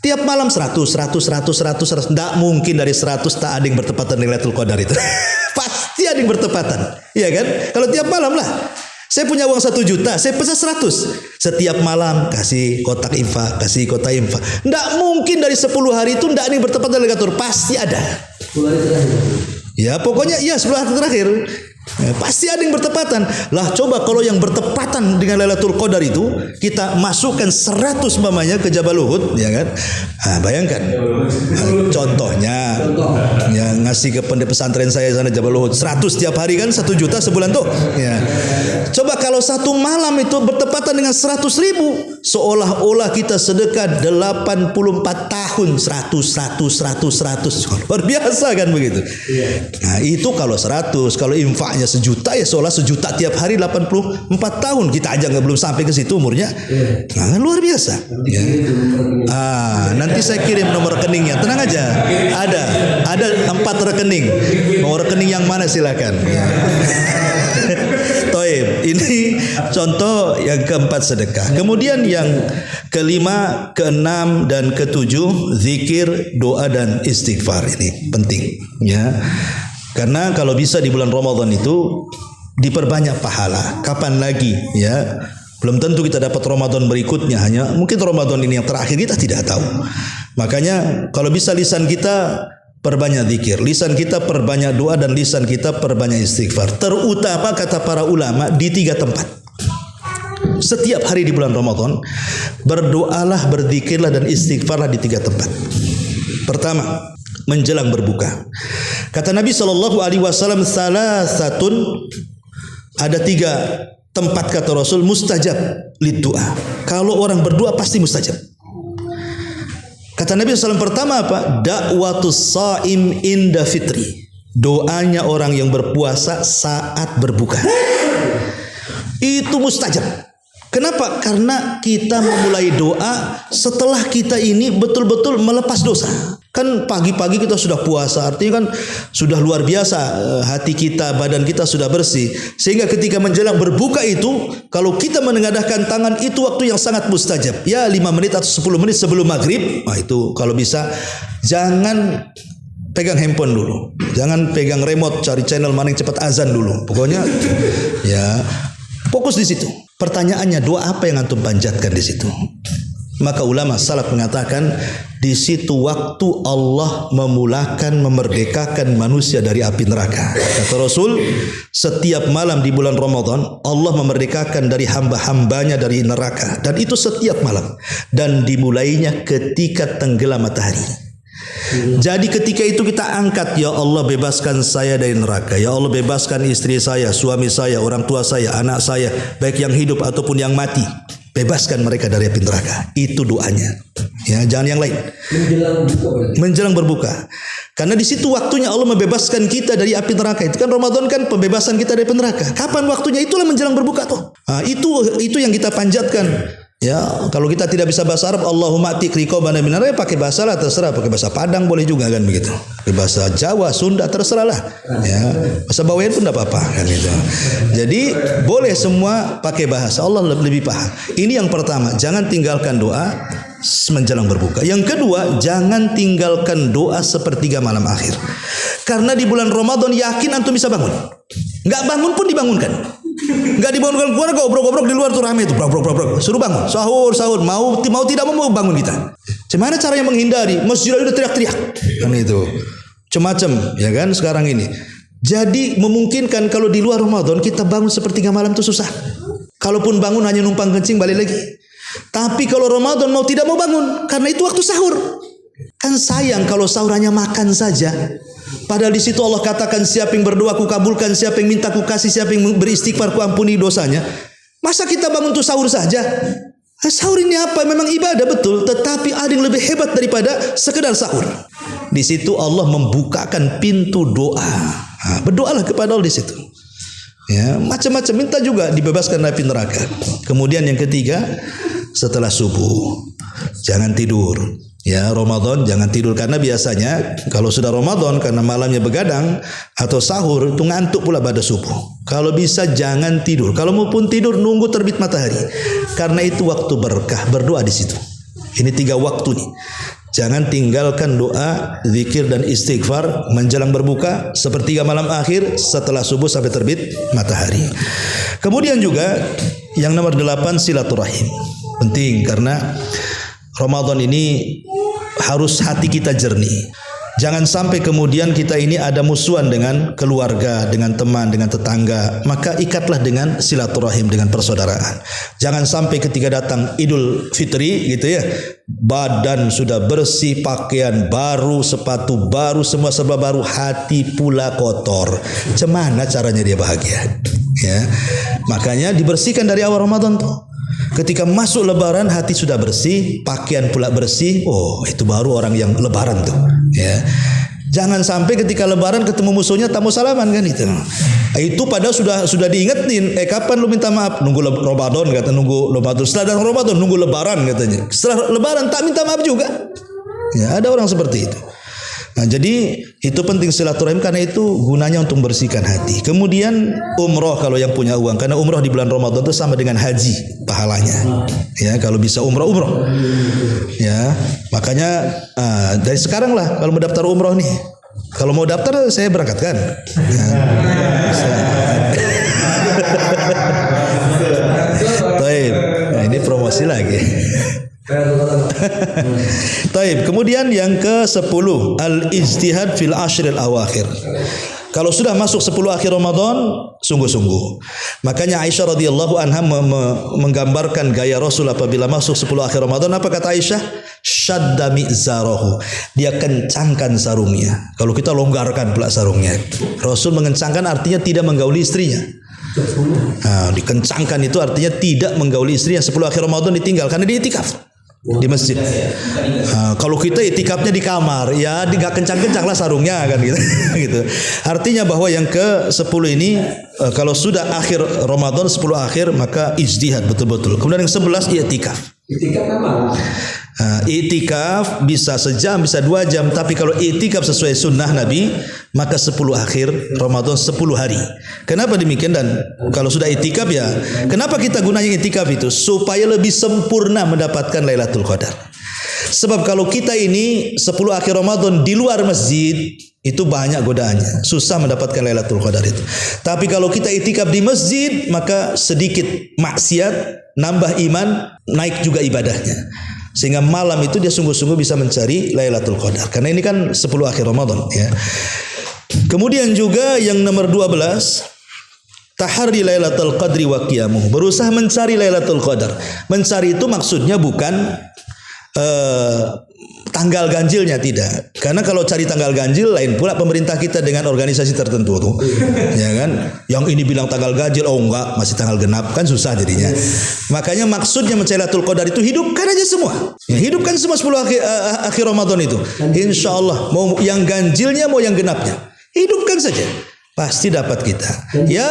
A: Tiap malam 100. Tidak mungkin dari 100 tak ada yang bertepatan dengan Lailatul Qadar itu. Pasti ada yang bertepatan. Iya kan? Kalau tiap malam lah. Saya punya uang 1 juta, saya pecah 100. Setiap malam kasih kotak infak, kasih kotak infak. Tidak mungkin dari 10 hari itu tidak ada yang bertepatan dengan Lailatul Qadar. Pasti ada. 10 hari terakhir. Ya pokoknya ya 10 hari terakhir. Pasti ada yang bertepatan. Lah coba kalau yang bertepatan dengan Lailatul Qadar itu kita masukkan 100 umpamanya ke Jabal Uhud, ya kan? Bayangkan. Contohnya yang ngasih ke pendek pesantren saya sana Jabal Uhud 100 tiap hari kan 1 juta sebulan tuh. Ya. Coba kalau satu malam itu bertepatan dengan 100.000, seolah-olah kita sedekah 84 tahun 100. Luar biasa kan begitu. Nah, itu kalau 100, kalau infaknya 1 juta ya seolah 1 juta tiap hari 84 tahun. Kita aja belum sampai ke situ umurnya. Nah, luar biasa. Ya. Nanti saya kirim nomor rekeningnya. Tenang aja. Ada 4 rekening. Mau rekening yang mana silakan. Ya. Toib. Ini contoh yang keempat sedekah. Kemudian yang kelima, keenam dan ketujuh zikir, doa dan istighfar. Ini penting ya. Karena kalau bisa di bulan Ramadan itu diperbanyak pahala. Kapan lagi ya? Belum tentu kita dapat Ramadan berikutnya, hanya mungkin Ramadan ini yang terakhir kita tidak tahu. Makanya kalau bisa lisan kita perbanyak zikir, lisan kita perbanyak doa dan lisan kita perbanyak istighfar. Terutama kata para ulama di 3 tempat. Setiap hari di bulan Ramadan berdoalah, berzikirlah dan istighfarlah di 3 tempat. Pertama, menjelang berbuka. Kata Nabi SAW, salasatun, ada 3 tempat kata Rasul mustajab liddu'a. Kalau orang berdoa pasti mustajab. Kata Nabi SAW pertama apa? Da'watus sha'im inda fitri. Doanya orang yang berpuasa saat berbuka. Itu mustajab. Kenapa? Karena kita memulai doa setelah kita ini betul-betul melepas dosa. Kan pagi-pagi kita sudah puasa, artinya kan sudah luar biasa, hati kita, badan kita sudah bersih. Sehingga ketika menjelang berbuka itu, kalau kita menengadahkan tangan, itu waktu yang sangat mustajab. Ya 5 menit atau 10 menit sebelum maghrib, nah itu kalau bisa jangan pegang handphone dulu. Jangan pegang remote, cari channel mana yang cepat azan dulu. Pokoknya ya fokus di situ. Pertanyaannya, doa apa yang antum panjatkan di situ? Maka ulama salaf mengatakan di situ waktu Allah memulakan memerdekakan manusia dari api neraka. Kata Rasul, setiap malam di bulan Ramadan Allah memerdekakan dari hamba-hambanya dari neraka, dan itu setiap malam, dan dimulainya ketika tenggelam matahari. Jadi ketika itu kita angkat, ya Allah bebaskan saya dari neraka, ya Allah bebaskan istri saya, suami saya, orang tua saya, anak saya, baik yang hidup ataupun yang mati, bebaskan mereka dari api neraka. Itu doanya. Ya, jangan yang lain. Menjelang berbuka. Karena di situ waktunya Allah membebaskan kita dari api neraka. Itu kan Ramadan kan pembebasan kita dari api neraka. Kapan waktunya? Itulah menjelang berbuka tuh. Nah, itu yang kita panjatkan. Ya, kalau kita tidak bisa bahasa Arab, Allahumma atiq riqabana minar nar, pakai bahasa lah terserah, pakai bahasa Padang boleh juga kan begitu. Pakai bahasa Jawa, Sunda terserah lah. Ya, bahasa Bawean pun enggak apa-apa kan gitu. Jadi boleh semua pakai bahasa, Allah lebih paham. Ini yang pertama, jangan tinggalkan doa menjelang berbuka. Yang kedua, jangan tinggalkan doa sepertiga malam akhir. Karena di bulan Ramadan yakin antum bisa bangun. Enggak bangun pun dibangunkan. Enggak dibangunkan keluarga, obrok-obrok di luar tuh rame tuh, brok. Suruh bangun, sahur, mau tidak mau bangun kita. Gimana caranya menghindari? Masjid udah teriak-teriak. Kan itu. Macam-macam ya kan sekarang ini. Jadi memungkinkan kalau di luar Ramadan kita bangun sepertiga malam itu susah. Kalaupun bangun hanya numpang kencing balik lagi. Tapi kalau Ramadan mau tidak mau bangun karena itu waktu sahur. Kan sayang kalau sahur hanya makan saja. Padahal di situ Allah katakan siapa yang berdoa ku kabulkan, siapa yang minta ku kasih, siapa yang beristighfar ku ampuni dosanya. Masa kita bangun untuk sahur saja? Sahur ini apa? Memang ibadah betul, tetapi ada yang lebih hebat daripada sekedar sahur. Di situ Allah membukakan pintu doa. Berdoalah kepada Allah di situ. Ya, macam-macam, minta juga dibebaskan dari neraka. Kemudian yang ketiga, setelah subuh jangan tidur. Ya, Ramadan jangan tidur, karena biasanya kalau sudah Ramadan karena malamnya begadang atau sahur itu ngantuk pula pada subuh. Kalau bisa jangan tidur. Kalau maupun tidur nunggu terbit matahari. Karena itu waktu berkah, berdoa di situ. Ini 3 waktu nih. Jangan tinggalkan doa, zikir dan istighfar menjelang berbuka, sepertiga malam akhir, setelah subuh sampai terbit matahari. Kemudian juga yang nomor 8, silaturahim. Penting karena Ramadan ini harus hati kita jernih. Jangan sampai kemudian kita ini ada musuhan dengan keluarga, dengan teman, dengan tetangga. Maka ikatlah dengan silaturahim, dengan persaudaraan. Jangan sampai ketika datang Idul Fitri gitu ya, badan sudah bersih, pakaian baru, sepatu baru, semua serba baru, hati pula kotor. Cemana caranya dia bahagia? Ya, makanya dibersihkan dari awal Ramadan tuh. Ketika masuk lebaran hati sudah bersih, pakaian pula bersih. Oh, itu baru orang yang lebaran tuh. Ya. Jangan sampai ketika lebaran ketemu musuhnya tak mau salaman kan itu. Itu padahal sudah diingetin, kapan lu minta maaf? Nunggu Ramadan kata, nunggu Ramadan. Setelah Ramadan nunggu lebaran katanya. Setelah lebaran tak minta maaf juga. Ya, ada orang seperti itu. Nah, jadi itu penting silaturahim karena itu gunanya untuk membersihkan hati. Kemudian umroh kalau yang punya uang, karena umroh di bulan Ramadan itu sama dengan haji pahalanya. Ya, kalau bisa umroh. Ya, makanya dari sekarang lah kalau mau daftar umroh nih. Kalau mau daftar saya berangkatkan. Ya. Baik. Nah, ini promosi lagi. Taib. Kemudian yang ke-10, al-ijtihad fil ashril awakhir. Kalau sudah masuk 10 akhir Ramadan, sungguh-sungguh. Makanya Aisyah radhiyallahu anha menggambarkan gaya Rasul apabila masuk 10 akhir Ramadan. Apa kata Aisyah? syadda mi'zarahu, dia kencangkan sarungnya. Kalau kita longgarkan pula sarungnya. Rasul mengencangkan artinya tidak menggauli istrinya. Nah, dikencangkan itu artinya tidak menggauli istrinya 10 akhir Ramadan ditinggal karena dia itikaf di masjid. Kalau kita itikafnya di kamar, ya nggak kencang-kencang lah sarungnya kan gitu. Gitu. Artinya bahwa yang ke-10 ini kalau sudah akhir Ramadan 10 akhir maka ijtihad betul-betul. Kemudian yang 11 i'tikaf.
B: I'tikaf apa?
A: I'tikaf bisa sejam, bisa 2 jam, tapi kalau i'tikaf sesuai sunnah Nabi maka 10 akhir Ramadan 10 hari. Kenapa demikian? Dan kalau sudah i'tikaf ya, kenapa kita gunanya i'tikaf itu? Supaya lebih sempurna mendapatkan Lailatul Qadar. Sebab kalau kita ini 10 akhir Ramadan di luar masjid itu banyak godaannya, susah mendapatkan Lailatul Qadar itu. Tapi kalau kita i'tikaf di masjid maka sedikit maksiat, nambah iman, naik juga ibadahnya. Sehingga malam itu dia sungguh-sungguh bisa mencari Lailatul Qadar. Karena ini kan 10 akhir Ramadan ya. Kemudian juga yang nomor 12, tahari Lailatul Qadri wa qiyamuh. Berusaha mencari Lailatul Qadar. Mencari itu maksudnya bukan tanggal ganjilnya, tidak. Karena kalau cari tanggal ganjil lain pula pemerintah kita dengan organisasi tertentu tuh. Ya kan? Yang ini bilang tanggal ganjil, oh enggak, masih tanggal genap, kan susah jadinya. Makanya maksudnya mencari Lailatul Qadar itu hidupkan aja semua. Ya, hidupkan semua 10 akhir Ramadan itu. Insya Allah mau yang ganjilnya mau yang genapnya. Hidupkan saja. Pasti dapat kita. Ya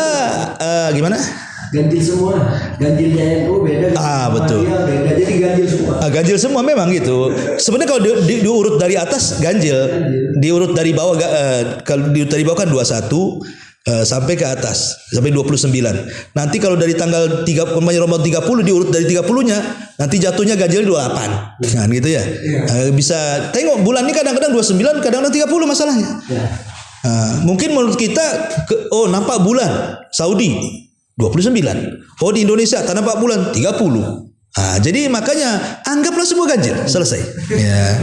A: gimana?
B: Ganjil semua, ganjilnya NU beda.
A: Betul.
B: Beda, jadi ganjil semua.
A: Ganjil semua memang gitu. Sebenarnya kalau diurut dari atas ganjil, diurut dari bawah kalau diurut dari bawah kan 21 sampai ke atas sampai 29. Nanti kalau dari tanggal 3 Ramadan 30 diurut dari 30-nya, nanti jatuhnya ganjil 28. Kan gitu ya. Bisa tengok bulan ini kadang-kadang 29, kadang-kadang 30 masalahnya. Mungkin menurut kita nampak bulan Saudi 29. Oh di Indonesia tak nampak bulan 30. Jadi makanya anggaplah semua ganjil, selesai. Ya.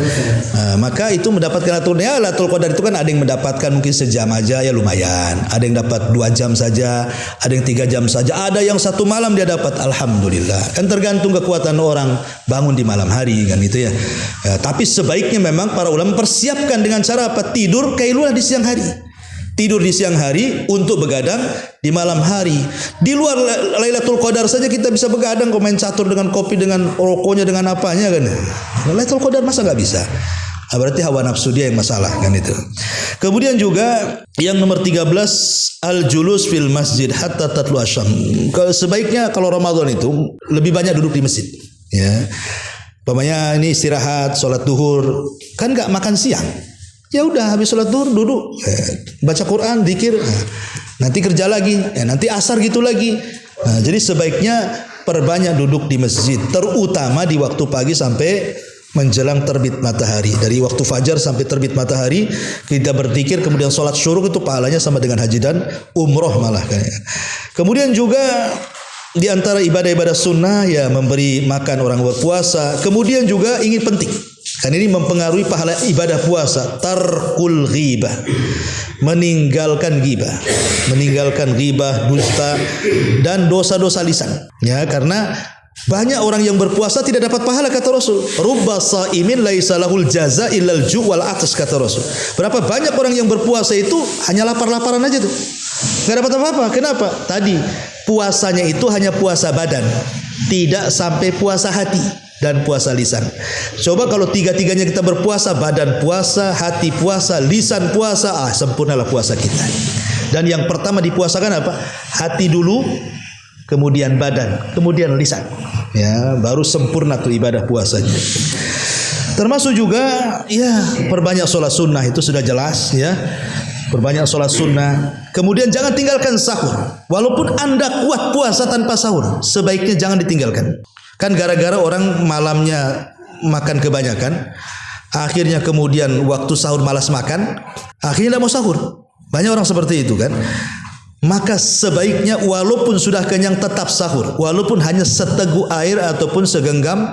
A: Maka itu mendapatkan Lailatul Qadar itu kan ada yang mendapatkan mungkin sejam aja ya lumayan. Ada yang dapat 2 jam saja, ada yang 3 jam saja, ada yang 1 malam dia dapat, alhamdulillah. Kan tergantung kekuatan orang bangun di malam hari kan gitu ya. Tapi sebaiknya memang para ulama persiapkan dengan cara apa? Tidur kailulah di siang hari. Tidur di siang hari untuk begadang di malam hari. Di luar Lailatul Qadar saja kita bisa begadang, main catur dengan kopi, dengan rokoknya, dengan apanya kan. Lailatul Qadar masa nggak bisa? Berarti hawa nafsu dia yang masalah kan itu. Kemudian juga yang nomor 13, al-julus fil masjid hatta tatlu asyam. Sebaiknya kalau Ramadan itu lebih banyak duduk di masjid. Ya. Umpamanya ini istirahat, sholat duhur, kan nggak makan siang. Ya udah habis sholat duhur duduk, baca Quran, zikir, nanti kerja lagi, nanti asar gitu lagi. Jadi sebaiknya perbanyak duduk di masjid, terutama di waktu pagi sampai menjelang terbit matahari. Dari waktu fajar sampai terbit matahari kita berzikir, kemudian sholat syuruk itu pahalanya sama dengan haji dan umroh malah. Kemudian juga di antara ibadah-ibadah sunnah ya memberi makan orang berpuasa. Kemudian juga ini penting. Kan ini mempengaruhi pahala ibadah puasa, tarkul ghibah, meninggalkan ghibah, dusta dan dosa-dosa lisan. Ya, karena banyak orang yang berpuasa tidak dapat pahala kata Rasul. Rubba shaimin laisa lahul jaza illal ju' wal atas kata Rasul. Berapa banyak orang yang berpuasa itu hanya lapar-laparan aja tuh. Enggak dapat apa-apa. Kenapa? Tadi puasanya itu hanya puasa badan, tidak sampai puasa hati dan puasa lisan. Coba kalau tiga-tiganya kita berpuasa, badan puasa, hati puasa, lisan puasa, sempurnalah puasa kita. Dan yang pertama dipuasakan apa? Hati dulu, kemudian badan, kemudian lisan. Ya, baru sempurna tuh ibadah puasanya. Termasuk juga ya perbanyak sholat sunnah, itu sudah jelas ya. Perbanyak sholat sunnah. Kemudian jangan tinggalkan sahur. Walaupun Anda kuat puasa tanpa sahur, sebaiknya jangan ditinggalkan. Kan gara-gara orang malamnya makan kebanyakan, akhirnya kemudian waktu sahur malas makan, akhirnya tidak mau sahur. Banyak orang seperti itu kan. Maka sebaiknya walaupun sudah kenyang tetap sahur, walaupun hanya seteguk air ataupun segenggam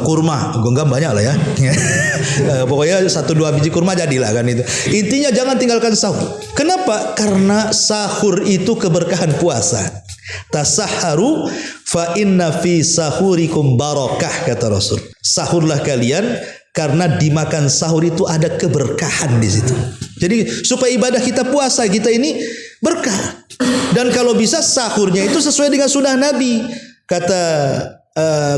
A: kurma, genggam banyak lah ya. Pokoknya 1-2 biji kurma jadilah kan itu. Intinya jangan tinggalkan sahur. Kenapa? Karena sahur itu keberkahan puasa. Tasahharu Fa inna fi sahurikum barakah, kata Rasul. Sahurlah kalian karena dimakan sahur itu ada keberkahan di situ. Jadi supaya ibadah kita puasa kita ini berkah. Dan kalau bisa sahurnya itu sesuai dengan sunnah Nabi. Kata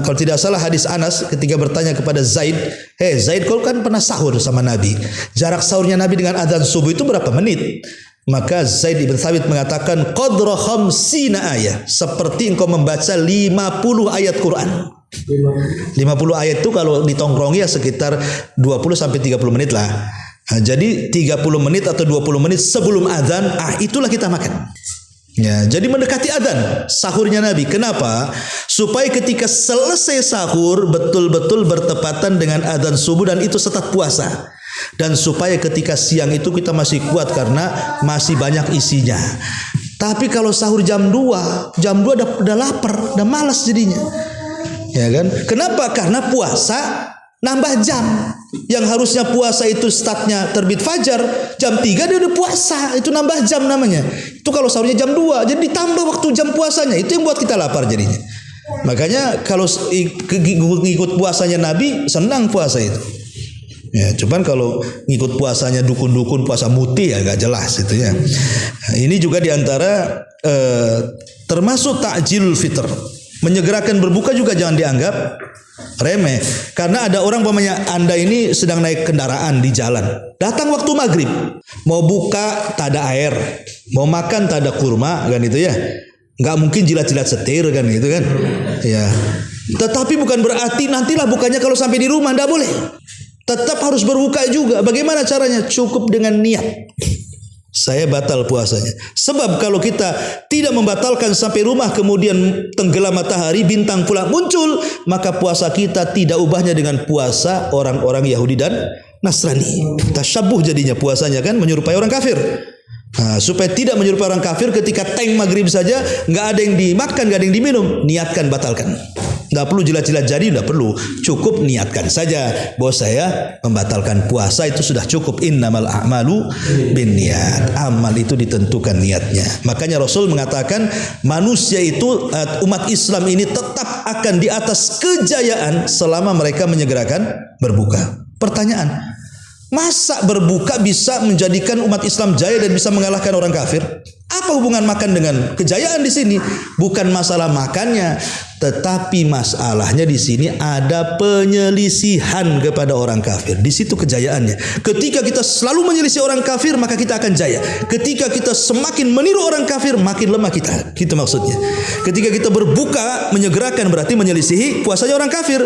A: kalau tidak salah hadis Anas ketika bertanya kepada Zaid, "Hei Zaid, kau kan pernah sahur sama Nabi. Jarak sahurnya Nabi dengan adzan subuh itu berapa menit?" Maka Zaid ibn Thabit mengatakan, "Qadra khamsina ayat." Seperti engkau membaca 50 ayat Quran. 50 ayat itu kalau ditongkrongi ya sekitar 20 sampai 30 menit lah. Nah, jadi 30 menit atau 20 menit sebelum azan, itulah kita makan. Ya, jadi mendekati azan sahurnya Nabi. Kenapa? Supaya ketika selesai sahur betul-betul bertepatan dengan azan subuh dan itu start puasa. Dan supaya ketika siang itu kita masih kuat karena masih banyak isinya. Tapi kalau sahur jam 2 udah lapar, udah malas jadinya. Ya kan? Kenapa? Karena puasa nambah jam. Yang harusnya puasa itu startnya terbit fajar, jam 3 dia udah puasa, itu nambah jam namanya. Itu kalau sahurnya jam 2, jadi ditambah waktu jam puasanya, itu yang buat kita lapar jadinya. Makanya kalau ngikut puasanya Nabi, senang puasa itu. Ya, cuman kalau ngikut puasanya dukun-dukun puasa mutih ya gak jelas itu ya. Nah, ini juga diantara termasuk takjilul fitr. Menyegerakan berbuka juga jangan dianggap remeh. Karena ada orang umpamanya Anda ini sedang naik kendaraan di jalan, datang waktu maghrib, mau buka tak ada air, mau makan tak ada kurma kan itu ya. Nggak mungkin jilat-jilat setir kan itu kan. Ya. Tetapi bukan berarti nantilah bukanya kalau sampai di rumah, nggak boleh. Tetap harus berbuka juga. Bagaimana caranya? Cukup dengan niat. Saya batal puasanya. Sebab kalau kita tidak membatalkan sampai rumah kemudian tenggelam matahari, bintang pula muncul, maka puasa kita tidak ubahnya dengan puasa orang-orang Yahudi dan Nasrani. Tasyabuh jadinya puasanya kan, menyerupai orang kafir. Nah, supaya tidak menyerupai orang kafir ketika teng maghrib saja nggak ada yang dimakan, nggak ada yang diminum, niatkan batalkan. Nggak perlu jilat-jilat jari, nggak perlu. Cukup niatkan saja bahwa saya membatalkan puasa, itu sudah cukup. Innamal a'malu binniyat. Amal itu ditentukan niatnya. Makanya Rasul mengatakan manusia itu, umat Islam ini tetap akan di atas kejayaan selama mereka menyegerakan berbuka. Pertanyaan, masa berbuka bisa menjadikan umat Islam jaya dan bisa mengalahkan orang kafir? Apa hubungan makan dengan kejayaan di sini? Bukan masalah makannya, tetapi masalahnya di sini ada penyelisihan kepada orang kafir. Di situ kejayaannya. Ketika kita selalu menyelisih orang kafir, maka kita akan jaya. Ketika kita semakin meniru orang kafir, makin lemah kita. Gitu maksudnya. Ketika kita berbuka, menyegerakan berarti menyelisihi puasanya orang kafir.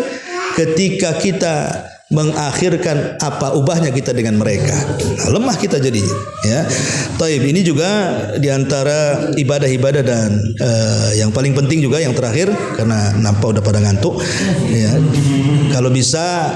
A: Ketika kita mengakhirkan, apa ubahnya kita dengan mereka? Nah, lemah kita jadinya. Ya, Taib, ini juga diantara ibadah-ibadah dan yang paling penting juga yang terakhir karena nampak udah pada ngantuk. Ya, kalau bisa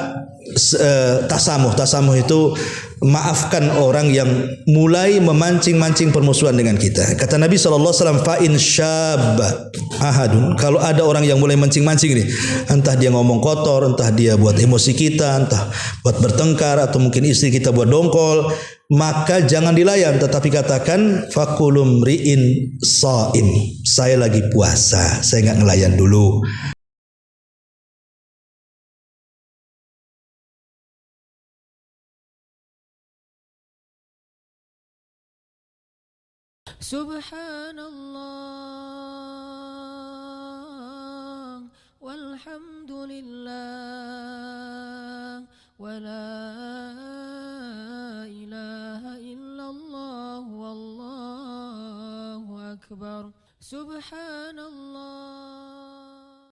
A: tasamuh itu maafkan orang yang mulai memancing-mancing permusuhan dengan kita. Kata Nabi SAW, fa in syabba ahadun, kalau ada orang yang mulai mancing-mancing ini, entah dia ngomong kotor, entah dia buat emosi kita, entah buat bertengkar, atau mungkin istri kita buat dongkol, maka jangan dilayan, tetapi katakan fakulum ri'in shaim, saya lagi puasa, saya nggak ngelayan dulu.
C: Subhanallah walhamdulillah wala ilaha illallah wallahu akbar. Subhanallah.